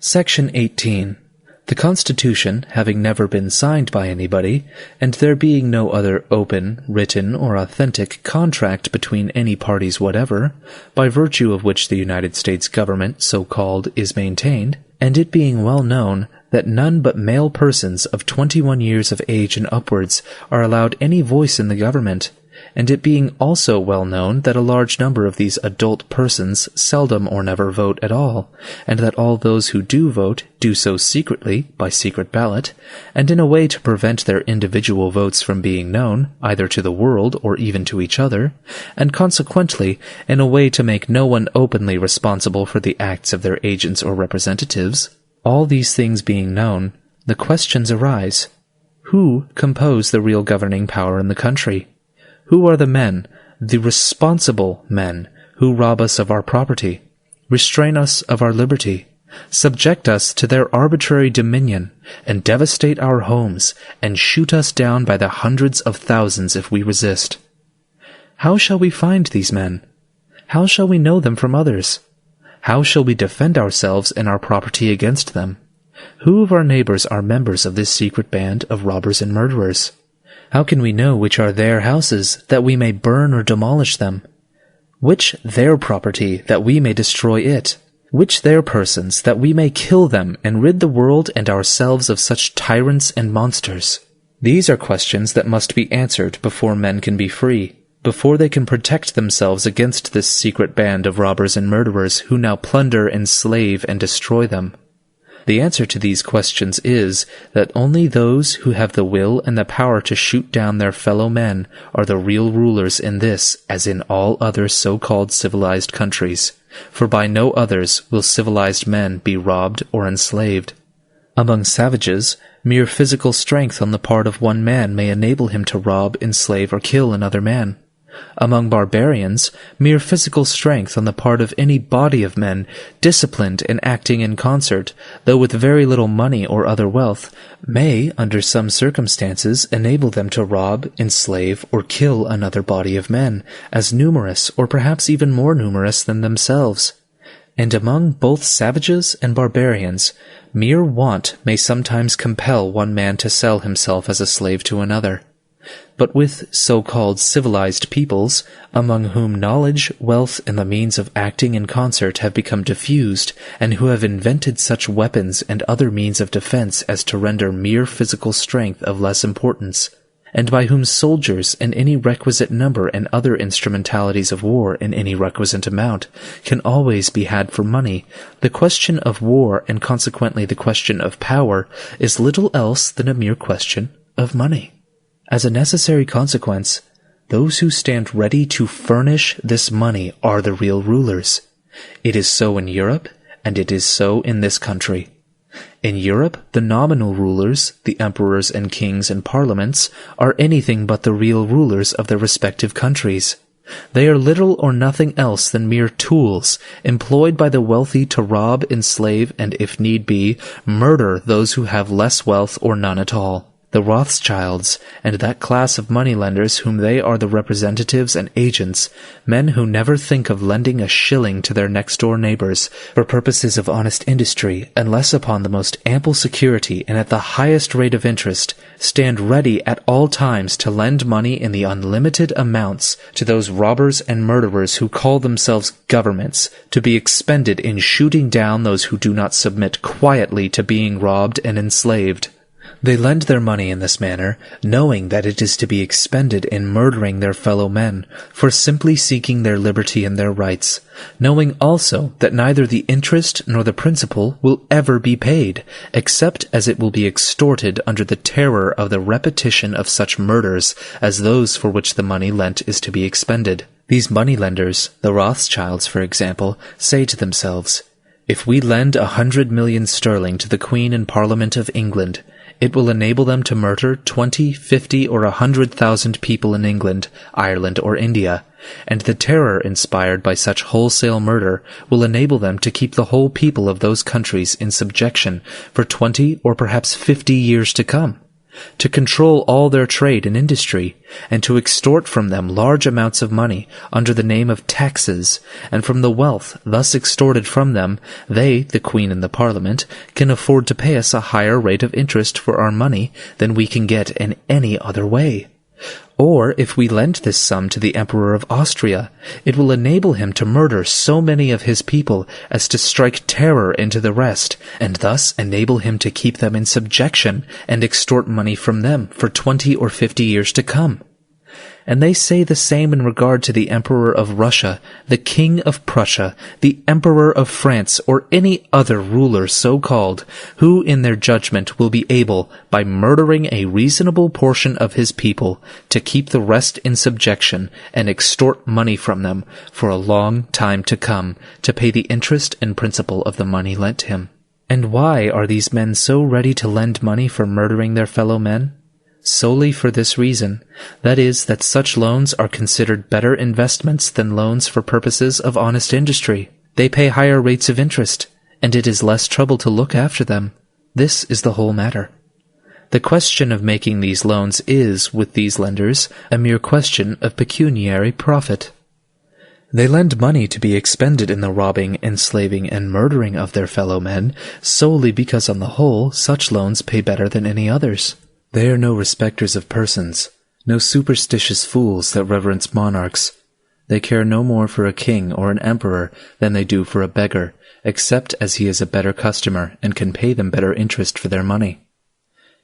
Section 18. The Constitution having never been signed by anybody, and there being no other open, written, or authentic contract between any parties whatever, by virtue of which the United States government, so-called, is maintained, and it being well known that none but male persons of 21 years of age and upwards are allowed any voice in the government, and it being also well known that a large number of these adult persons seldom or never vote at all, and that all those who do vote do so secretly, by secret ballot, and in a way to prevent their individual votes from being known, either to the world or even to each other, and consequently in a way to make no one openly responsible for the acts of their agents or representatives, all these things being known, the questions arise: who compose the real governing power in the country? Who are the men, the responsible men, who rob us of our property, restrain us of our liberty, subject us to their arbitrary dominion, and devastate our homes, and shoot us down by the hundreds of thousands if we resist? How shall we find these men? How shall we know them from others? How shall we defend ourselves and our property against them? Who of our neighbors are members of this secret band of robbers and murderers? How can we know which are their houses, that we may burn or demolish them? Which their property, that we may destroy it? Which their persons, that we may kill them, and rid the world and ourselves of such tyrants and monsters? These are questions that must be answered before men can be free, before they can protect themselves against this secret band of robbers and murderers who now plunder, enslave, and destroy them. The answer to these questions is that only those who have the will and the power to shoot down their fellow men are the real rulers in this as in all other so-called civilized countries, for by no others will civilized men be robbed or enslaved. Among savages, mere physical strength on the part of one man may enable him to rob, enslave, or kill another man. Among barbarians, mere physical strength on the part of any body of men, disciplined and acting in concert, though with very little money or other wealth, may, under some circumstances, enable them to rob, enslave, or kill another body of men, as numerous or perhaps even more numerous than themselves. And among both savages and barbarians, mere want may sometimes compel one man to sell himself as a slave to another. But with so-called civilized peoples, among whom knowledge, wealth, and the means of acting in concert have become diffused, and who have invented such weapons and other means of defense as to render mere physical strength of less importance, and by whom soldiers in any requisite number and other instrumentalities of war in any requisite amount can always be had for money, the question of war and consequently the question of power is little else than a mere question of money. As a necessary consequence, those who stand ready to furnish this money are the real rulers. It is so in Europe, and it is so in this country. In Europe, the nominal rulers, the emperors and kings and parliaments, are anything but the real rulers of their respective countries. They are little or nothing else than mere tools, employed by the wealthy to rob, enslave, and, if need be, murder those who have less wealth or none at all. The Rothschilds, and that class of moneylenders whom they are the representatives and agents, men who never think of lending a shilling to their next-door neighbors for purposes of honest industry unless upon the most ample security and at the highest rate of interest, stand ready at all times to lend money in the unlimited amounts to those robbers and murderers who call themselves governments, to be expended in shooting down those who do not submit quietly to being robbed and enslaved. They lend their money in this manner, knowing that it is to be expended in murdering their fellow men, for simply seeking their liberty and their rights, knowing also that neither the interest nor the principal will ever be paid, except as it will be extorted under the terror of the repetition of such murders as those for which the money lent is to be expended. These moneylenders, the Rothschilds for example, say to themselves, "If we lend 100 million sterling to the Queen and Parliament of England, it will enable them to murder 20, 50, or 100,000 people in England, Ireland, or India, and the terror inspired by such wholesale murder will enable them to keep the whole people of those countries in subjection for 20 or perhaps 50 years to come, to control all their trade and industry, and to extort from them large amounts of money under the name of taxes, and from the wealth thus extorted from them, they, the Queen and the Parliament, can afford to pay us a higher rate of interest for our money than we can get in any other way. Or, if we lend this sum to the Emperor of Austria, it will enable him to murder so many of his people as to strike terror into the rest, and thus enable him to keep them in subjection and extort money from them for 20 or 50 years to come. And they say the same in regard to the Emperor of Russia, the King of Prussia, the Emperor of France, or any other ruler so called, who in their judgment will be able, by murdering a reasonable portion of his people, to keep the rest in subjection and extort money from them for a long time to come, to pay the interest and principal of the money lent him. And why are these men so ready to lend money for murdering their fellow men? Solely for this reason, that is, that such loans are considered better investments than loans for purposes of honest industry. They pay higher rates of interest, and it is less trouble to look after them. This is the whole matter. The question of making these loans is, with these lenders, a mere question of pecuniary profit. They lend money to be expended in the robbing, enslaving, and murdering of their fellow men, solely because on the whole such loans pay better than any others. They are no respecters of persons, no superstitious fools that reverence monarchs. They care no more for a king or an emperor than they do for a beggar, except as he is a better customer and can pay them better interest for their money.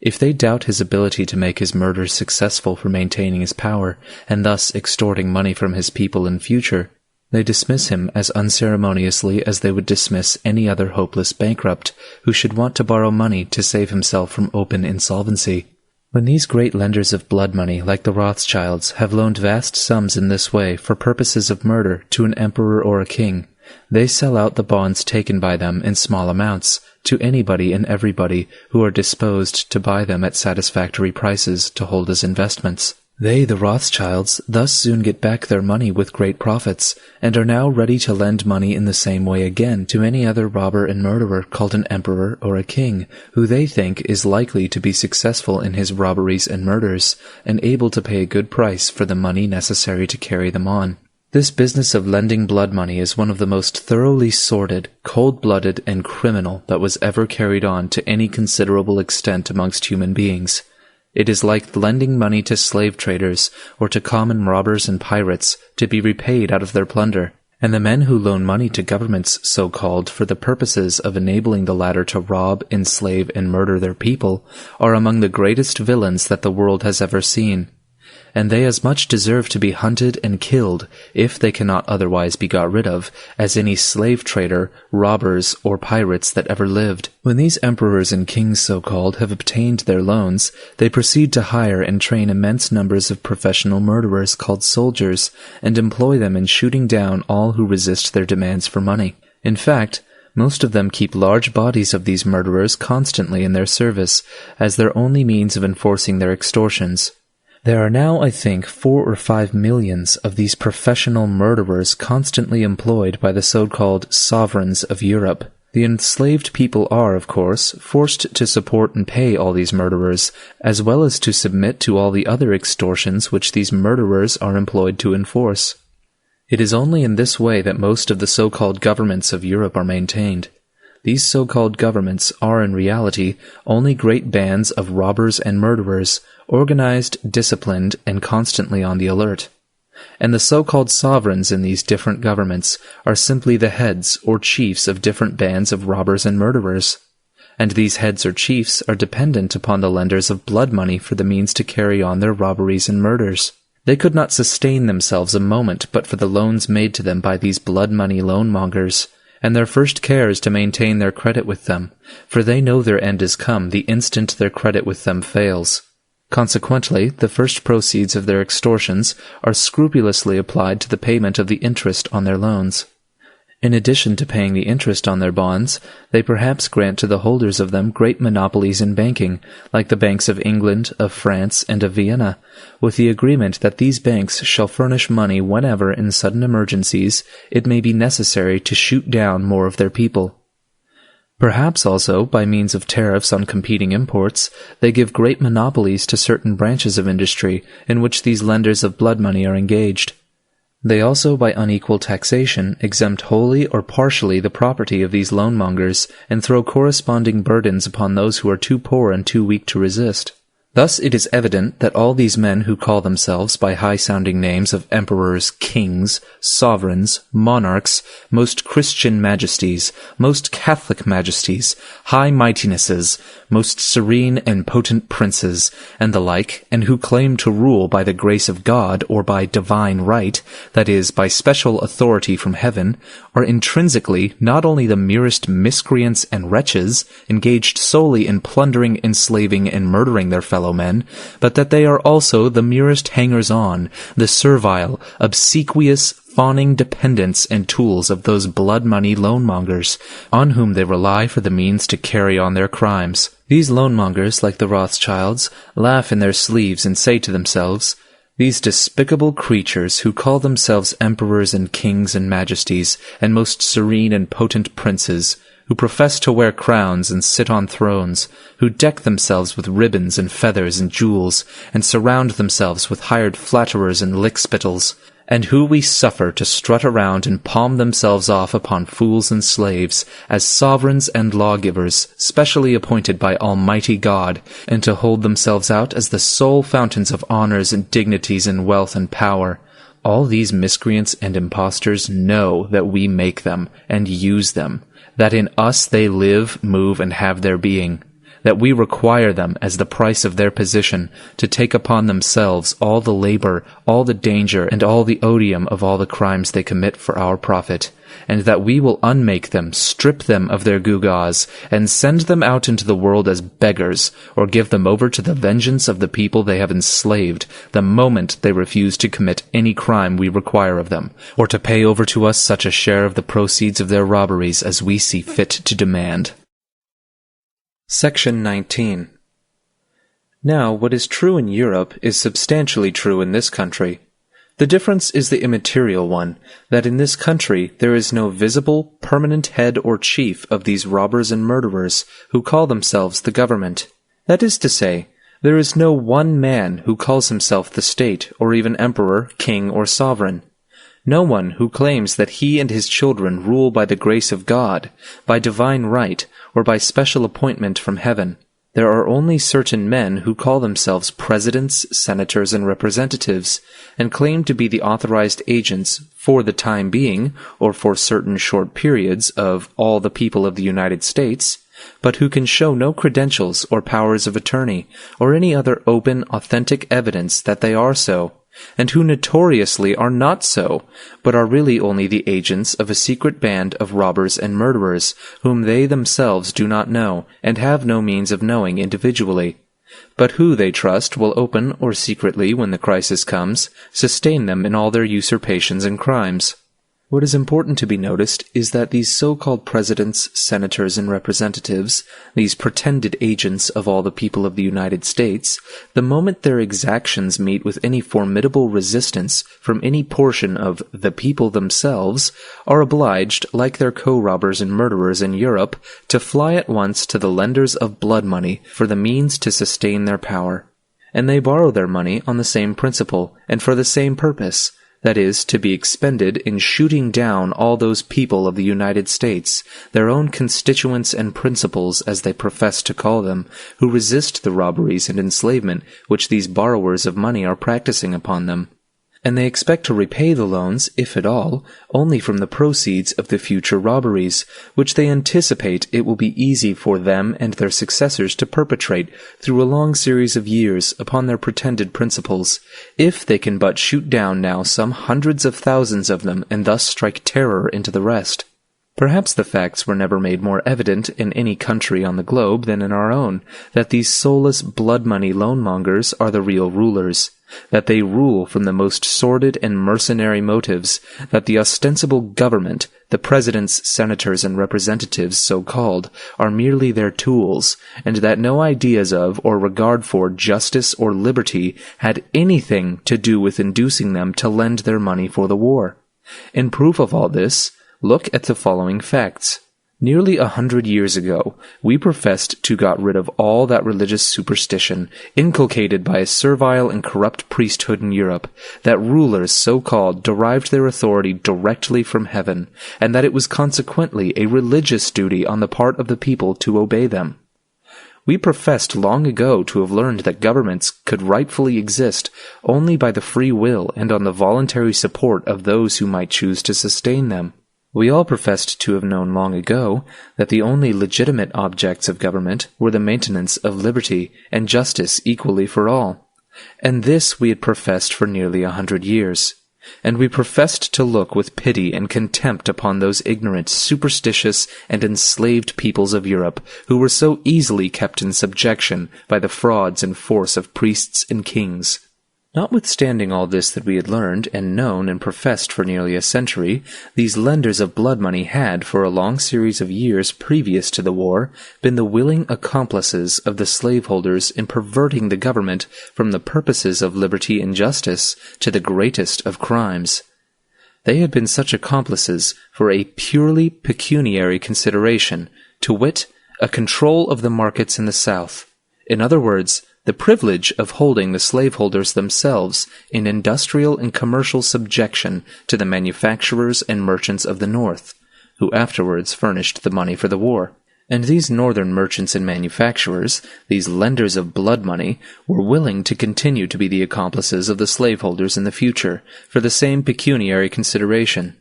If they doubt his ability to make his murders successful for maintaining his power, and thus extorting money from his people in future, They dismiss him as unceremoniously as they would dismiss any other hopeless bankrupt who should want to borrow money to save himself from open insolvency. When these great lenders of blood money, like the Rothschilds, have loaned vast sums in this way for purposes of murder to an emperor or a king, they sell out the bonds taken by them in small amounts to anybody and everybody who are disposed to buy them at satisfactory prices to hold as investments. They, the Rothschilds, thus soon get back their money with great profits, and are now ready to lend money in the same way again to any other robber and murderer called an emperor or a king, who they think is likely to be successful in his robberies and murders, and able to pay a good price for the money necessary to carry them on. This business of lending blood money is one of the most thoroughly sordid, cold-blooded, and criminal that was ever carried on to any considerable extent amongst human beings. It is like lending money to slave traders or to common robbers and pirates to be repaid out of their plunder, and the men who loan money to governments so-called for the purposes of enabling the latter to rob, enslave, and murder their people are among the greatest villains that the world has ever seen. And they as much deserve to be hunted and killed, if they cannot otherwise be got rid of, as any slave trader, robbers, or pirates that ever lived. When these emperors and kings so-called have obtained their loans, they proceed to hire and train immense numbers of professional murderers called soldiers, and employ them in shooting down all who resist their demands for money. In fact, most of them keep large bodies of these murderers constantly in their service, as their only means of enforcing their extortions. There are now, I think, 4 or 5 millions of these professional murderers constantly employed by the so-called sovereigns of Europe. The enslaved people are, of course, forced to support and pay all these murderers, as well as to submit to all the other extortions which these murderers are employed to enforce. It is only in this way that most of the so-called governments of Europe are maintained. These so-called governments are in reality only great bands of robbers and murderers, organized, disciplined, and constantly on the alert. And the so-called sovereigns in these different governments are simply the heads or chiefs of different bands of robbers and murderers. And these heads or chiefs are dependent upon the lenders of blood money for the means to carry on their robberies and murders. They could not sustain themselves a moment but for the loans made to them by these blood money loanmongers, and their first care is to maintain their credit with them, for they know their end is come the instant their credit with them fails. Consequently, the first proceeds of their extortions are scrupulously applied to the payment of the interest on their loans. In addition to paying the interest on their bonds, they perhaps grant to the holders of them great monopolies in banking, like the banks of England, of France, and of Vienna, with the agreement that these banks shall furnish money whenever, in sudden emergencies, it may be necessary to shoot down more of their people. Perhaps also, by means of tariffs on competing imports, they give great monopolies to certain branches of industry in which these lenders of blood money are engaged. They also, by unequal taxation, exempt wholly or partially the property of these loanmongers, and throw corresponding burdens upon those who are too poor and too weak to resist. Thus it is evident that all these men who call themselves by high-sounding names of emperors, kings, sovereigns, monarchs, most Christian majesties, most Catholic majesties, high mightinesses, most serene and potent princes, and the like, and who claim to rule by the grace of God or by divine right, that is, by special authority from heaven, are intrinsically not only the merest miscreants and wretches, engaged solely in plundering, enslaving, and murdering their fellow men, but that they are also the merest hangers-on, the servile, obsequious, fawning dependents and tools of those blood-money loanmongers, on whom they rely for the means to carry on their crimes. These loanmongers, like the Rothschilds, laugh in their sleeves and say to themselves, "These despicable creatures who call themselves emperors and kings and majesties, and most serene and potent princes, who profess to wear crowns and sit on thrones, who deck themselves with ribbons and feathers and jewels, and surround themselves with hired flatterers and lickspittles, and who we suffer to strut around and palm themselves off upon fools and slaves, as sovereigns and lawgivers, specially appointed by Almighty God, and to hold themselves out as the sole fountains of honors and dignities and wealth and power. All these miscreants and impostors know that we make them, and use them, that in us they live, move, and have their being. that we require them as the price of their position to take upon themselves all the labor, all the danger, and all the odium of all the crimes they commit for our profit, and that we will unmake them, strip them of their gewgaws, and send them out into the world as beggars, or give them over to the vengeance of the people they have enslaved the moment they refuse to commit any crime we require of them, or to pay over to us such a share of the proceeds of their robberies as we see fit to demand. Section 19. Now, what is true in Europe is substantially true in this country. The difference is the immaterial one, that in this country there is no visible, permanent head or chief of these robbers and murderers who call themselves the government. That is to say, there is no one man who calls himself the state, or even emperor, king, or sovereign. No one who claims that he and his children rule by the grace of God, by divine right, or by special appointment from heaven. There are only certain men who call themselves presidents, senators, and representatives, and claim to be the authorized agents, for the time being, or for certain short periods, of all the people of the United States, but who can show no credentials or powers of attorney, or any other open, authentic evidence that they are so, and who notoriously are not so, but are really only the agents of a secret band of robbers and murderers, whom they themselves do not know, and have no means of knowing individually, but who, they trust, will open or secretly, when the crisis comes, sustain them in all their usurpations and crimes. What is important to be noticed is that these so-called presidents, senators, and representatives, these pretended agents of all the people of the United States, the moment their exactions meet with any formidable resistance from any portion of the people themselves, are obliged, like their co-robbers and murderers in Europe, to fly at once to the lenders of blood money for the means to sustain their power. And they borrow their money on the same principle, and for the same purpose, that is, to be expended in shooting down all those people of the United States, their own constituents and principals as they profess to call them, who resist the robberies and enslavement which these borrowers of money are practicing upon them. And they expect to repay the loans, if at all, only from the proceeds of the future robberies, which they anticipate it will be easy for them and their successors to perpetrate through a long series of years upon their pretended principles, if they can but shoot down now some hundreds of thousands of them and thus strike terror into the rest. Perhaps the facts were never made more evident in any country on the globe than in our own, that these soulless blood-money loan-mongers are the real rulers, that they rule from the most sordid and mercenary motives, that the ostensible government, the presidents, senators, and representatives so-called, are merely their tools, and that no ideas of or regard for justice or liberty had anything to do with inducing them to lend their money for the war. In proof of all this, look at the following facts. Nearly 100 years ago, we professed to got rid of all that religious superstition inculcated by a servile and corrupt priesthood in Europe, that rulers so-called derived their authority directly from heaven, and that it was consequently a religious duty on the part of the people to obey them. We professed long ago to have learned that governments could rightfully exist only by the free will and on the voluntary support of those who might choose to sustain them. We all professed to have known long ago that the only legitimate objects of government were the maintenance of liberty and justice equally for all. And this we had professed for nearly 100 years. And we professed to look with pity and contempt upon those ignorant, superstitious, and enslaved peoples of Europe, who were so easily kept in subjection by the frauds and force of priests and kings. Notwithstanding all this that we had learned and known and professed for nearly a century, these lenders of blood money had, for a long series of years previous to the war, been the willing accomplices of the slaveholders in perverting the government from the purposes of liberty and justice to the greatest of crimes. They had been such accomplices for a purely pecuniary consideration, to wit, a control of the markets in the South. In other words, the privilege of holding the slaveholders themselves in industrial and commercial subjection to the manufacturers and merchants of the North, who afterwards furnished the money for the war. And these northern merchants and manufacturers, these lenders of blood money, were willing to continue to be the accomplices of the slaveholders in the future, for the same pecuniary consideration.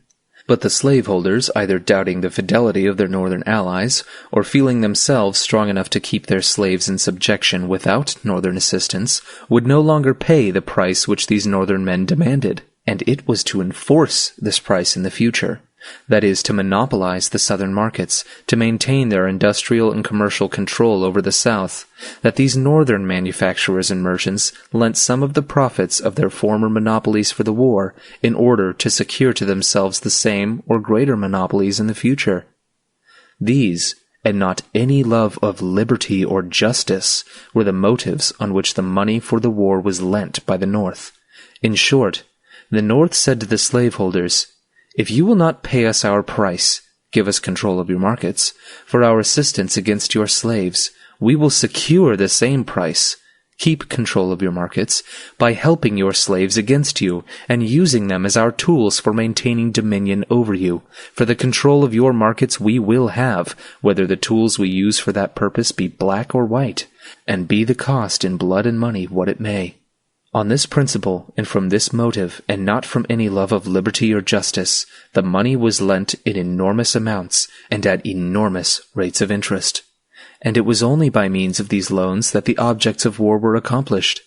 But the slaveholders, either doubting the fidelity of their northern allies, or feeling themselves strong enough to keep their slaves in subjection without northern assistance, would no longer pay the price which these northern men demanded, and it was to enforce this price in the future. That is, to monopolize the southern markets, to maintain their industrial and commercial control over the South, that these northern manufacturers and merchants lent some of the profits of their former monopolies for the war in order to secure to themselves the same or greater monopolies in the future. These, and not any love of liberty or justice, were the motives on which the money for the war was lent by the North. In short, the North said to the slaveholders, "If you will not pay us our price, give us control of your markets, for our assistance against your slaves, we will secure the same price, keep control of your markets, by helping your slaves against you, and using them as our tools for maintaining dominion over you. For the control of your markets we will have, whether the tools we use for that purpose be black or white, and be the cost in blood and money what it may." On this principle, and from this motive, and not from any love of liberty or justice, the money was lent in enormous amounts, and at enormous rates of interest. And it was only by means of these loans that the objects of war were accomplished.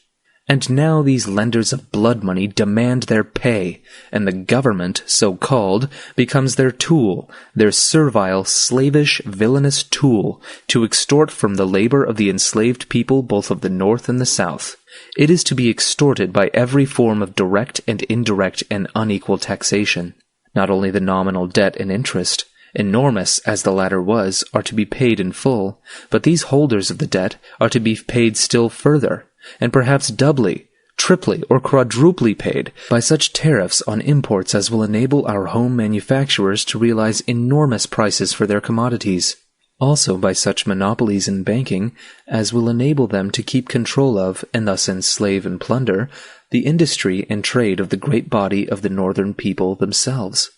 And now these lenders of blood money demand their pay, and the government, so called, becomes their tool, their servile, slavish, villainous tool, to extort from the labor of the enslaved people both of the North and the South. It is to be extorted by every form of direct and indirect and unequal taxation. Not only the nominal debt and interest, enormous as the latter was, are to be paid in full, but these holders of the debt are to be paid still further, and perhaps doubly, triply, or quadruply paid by such tariffs on imports as will enable our home manufacturers to realize enormous prices for their commodities. Also by such monopolies in banking as will enable them to keep control of, and thus enslave and plunder, the industry and trade of the great body of the northern people themselves.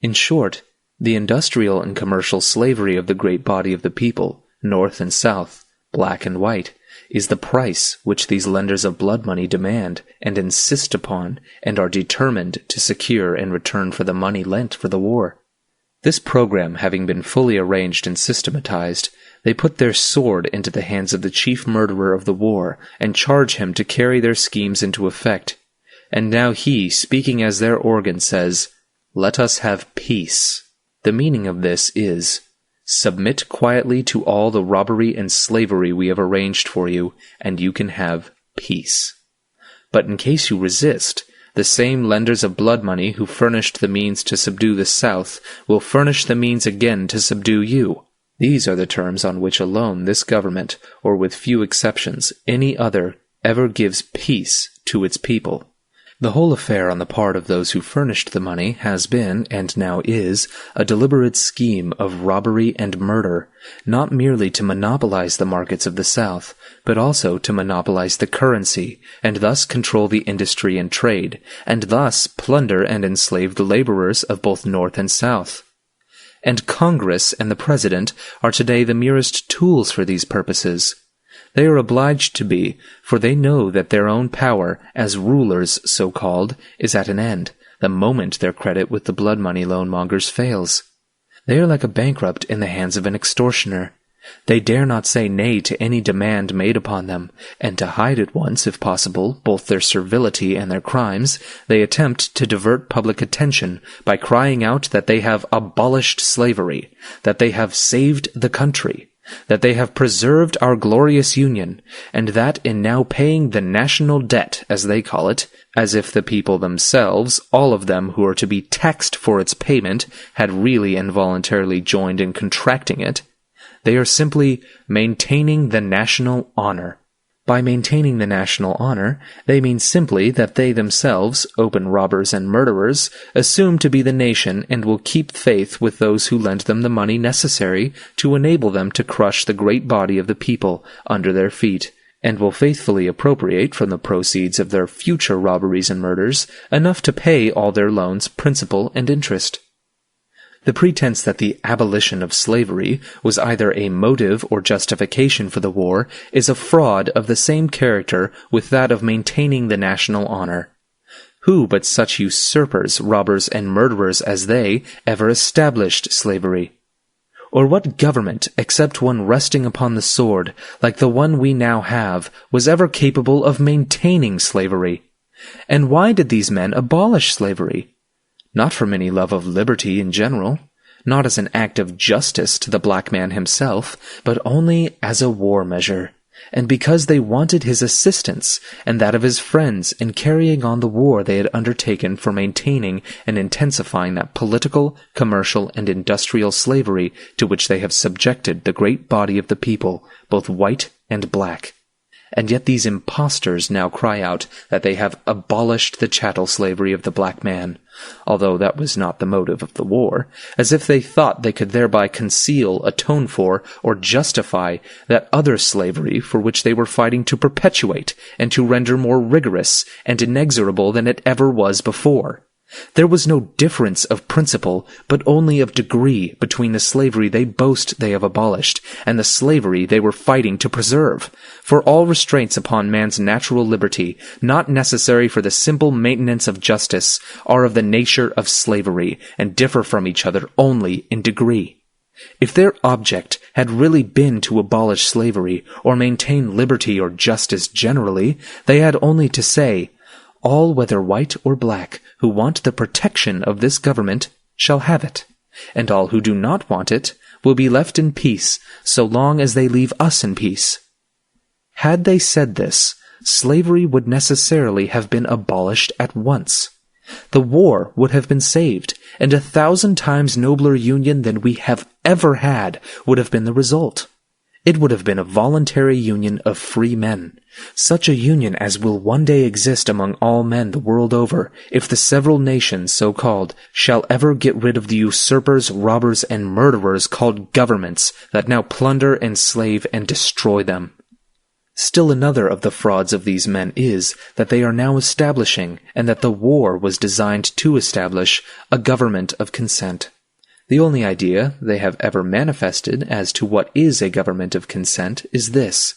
In short, the industrial and commercial slavery of the great body of the people, North and South, black and white, is the price which these lenders of blood money demand and insist upon, and are determined to secure in return for the money lent for the war. This program having been fully arranged and systematized, they put their sword into the hands of the chief murderer of the war, and charge him to carry their schemes into effect. And now he, speaking as their organ, says, "Let us have peace." The meaning of this is, submit quietly to all the robbery and slavery we have arranged for you, and you can have peace. But in case you resist, the same lenders of blood money who furnished the means to subdue the South will furnish the means again to subdue you. These are the terms on which alone this government, or with few exceptions, any other, ever gives peace to its people. The whole affair on the part of those who furnished the money has been, and now is, a deliberate scheme of robbery and murder, not merely to monopolize the markets of the South, but also to monopolize the currency, and thus control the industry and trade, and thus plunder and enslave the laborers of both North and South. And Congress and the President are today the merest tools for these purposes. They are obliged to be, for they know that their own power, as rulers so-called, is at an end, the moment their credit with the blood money loan-mongers fails. They are like a bankrupt in the hands of an extortioner. They dare not say nay to any demand made upon them, and to hide at once, if possible, both their servility and their crimes, they attempt to divert public attention by crying out that they have abolished slavery, that they have saved the country, that they have preserved our glorious Union, and that in now paying the national debt, as they call it, as if the people themselves, all of them who are to be taxed for its payment, had really and voluntarily joined in contracting it, they are simply maintaining the national honor. By maintaining the national honor, they mean simply that they themselves, open robbers and murderers, assume to be the nation and will keep faith with those who lend them the money necessary to enable them to crush the great body of the people under their feet, and will faithfully appropriate from the proceeds of their future robberies and murders enough to pay all their loans, principal, and interest. The pretense that the abolition of slavery was either a motive or justification for the war is a fraud of the same character with that of maintaining the national honor. Who but such usurpers, robbers, and murderers as they ever established slavery? Or what government, except one resting upon the sword, like the one we now have, was ever capable of maintaining slavery? And why did these men abolish slavery? Not from any love of liberty in general, not as an act of justice to the black man himself, but only as a war measure, and because they wanted his assistance and that of his friends in carrying on the war they had undertaken for maintaining and intensifying that political, commercial, and industrial slavery to which they have subjected the great body of the people, both white and black. And yet these impostors now cry out that they have abolished the chattel slavery of the black man, although that was not the motive of the war, as if they thought they could thereby conceal, atone for, or justify that other slavery for which they were fighting to perpetuate and to render more rigorous and inexorable than it ever was before. There was no difference of principle, but only of degree between the slavery they boast they have abolished and the slavery they were fighting to preserve. For all restraints upon man's natural liberty, not necessary for the simple maintenance of justice, are of the nature of slavery, and differ from each other only in degree. If their object had really been to abolish slavery, or maintain liberty or justice generally, they had only to say, "All, whether white or black, who want the protection of this government shall have it, and all who do not want it will be left in peace so long as they leave us in peace." Had they said this, slavery would necessarily have been abolished at once. The war would have been saved, and 1,000 times nobler union than we have ever had would have been the result. It would have been a voluntary union of free men, such a union as will one day exist among all men the world over, if the several nations, so-called, shall ever get rid of the usurpers, robbers, and murderers called governments that now plunder, enslave, and destroy them. Still another of the frauds of these men is that they are now establishing, and that the war was designed to establish, a government of consent. The only idea they have ever manifested as to what is a government of consent is this,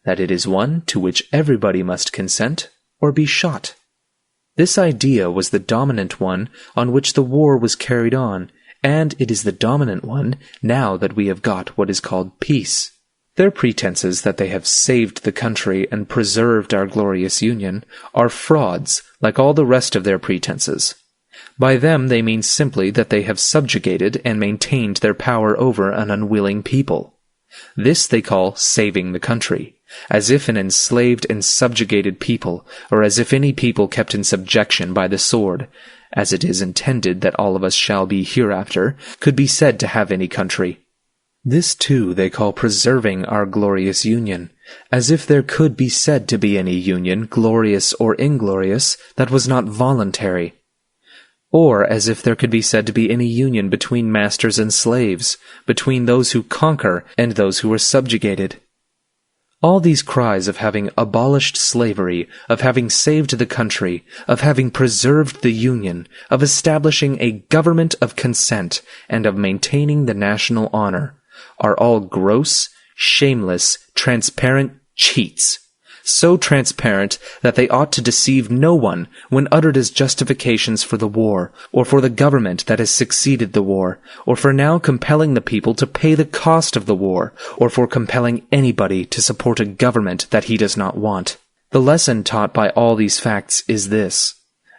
that it is one to which everybody must consent or be shot. This idea was the dominant one on which the war was carried on, and it is the dominant one now that we have got what is called peace. Their pretenses that they have saved the country and preserved our glorious union are frauds, like all the rest of their pretenses. By them they mean simply that they have subjugated and maintained their power over an unwilling people. This they call saving the country, as if an enslaved and subjugated people, or as if any people kept in subjection by the sword, as it is intended that all of us shall be hereafter, could be said to have any country. This too they call preserving our glorious union, as if there could be said to be any union, glorious or inglorious, that was not voluntary. Or as if there could be said to be any union between masters and slaves, between those who conquer and those who are subjugated. All these cries of having abolished slavery, of having saved the country, of having preserved the Union, of establishing a government of consent, and of maintaining the national honor, are all gross, shameless, transparent cheats. So transparent that they ought to deceive no one when uttered as justifications for the war, or for the government that has succeeded the war, or for now compelling the people to pay the cost of the war, or for compelling anybody to support a government that he does not want. The lesson taught by all these facts is this.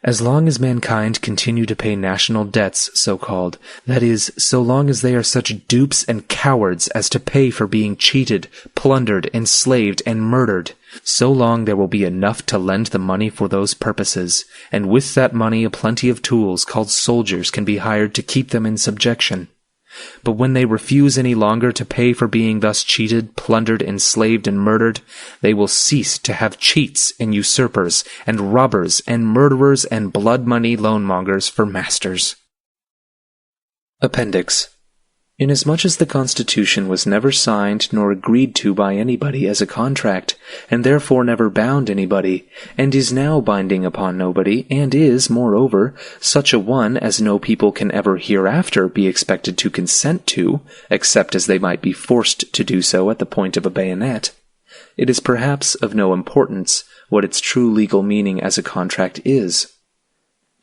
As long as mankind continue to pay national debts, so-called, that is, so long as they are such dupes and cowards as to pay for being cheated, plundered, enslaved, and murdered, so long there will be enough to lend the money for those purposes, and with that money a plenty of tools called soldiers can be hired to keep them in subjection. But when they refuse any longer to pay for being thus cheated, plundered, enslaved, and murdered, they will cease to have cheats and usurpers and robbers and murderers and blood money loanmongers for masters. Appendix. Inasmuch as the Constitution was never signed nor agreed to by anybody as a contract, and therefore never bound anybody, and is now binding upon nobody, and is, moreover, such a one as no people can ever hereafter be expected to consent to, except as they might be forced to do so at the point of a bayonet, it is perhaps of no importance what its true legal meaning as a contract is.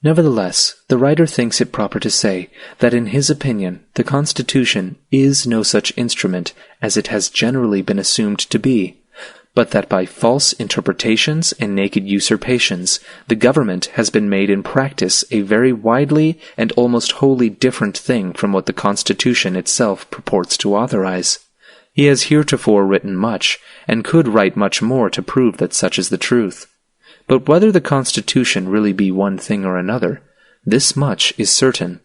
Nevertheless, the writer thinks it proper to say that in his opinion the Constitution is no such instrument as it has generally been assumed to be, but that by false interpretations and naked usurpations the government has been made in practice a very widely and almost wholly different thing from what the Constitution itself purports to authorize. He has heretofore written much, and could write much more to prove that such is the truth. But whether the Constitution really be one thing or another, this much is certain,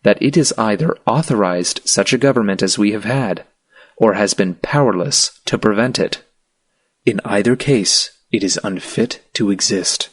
that it has either authorized such a government as we have had, or has been powerless to prevent it. In either case, it is unfit to exist.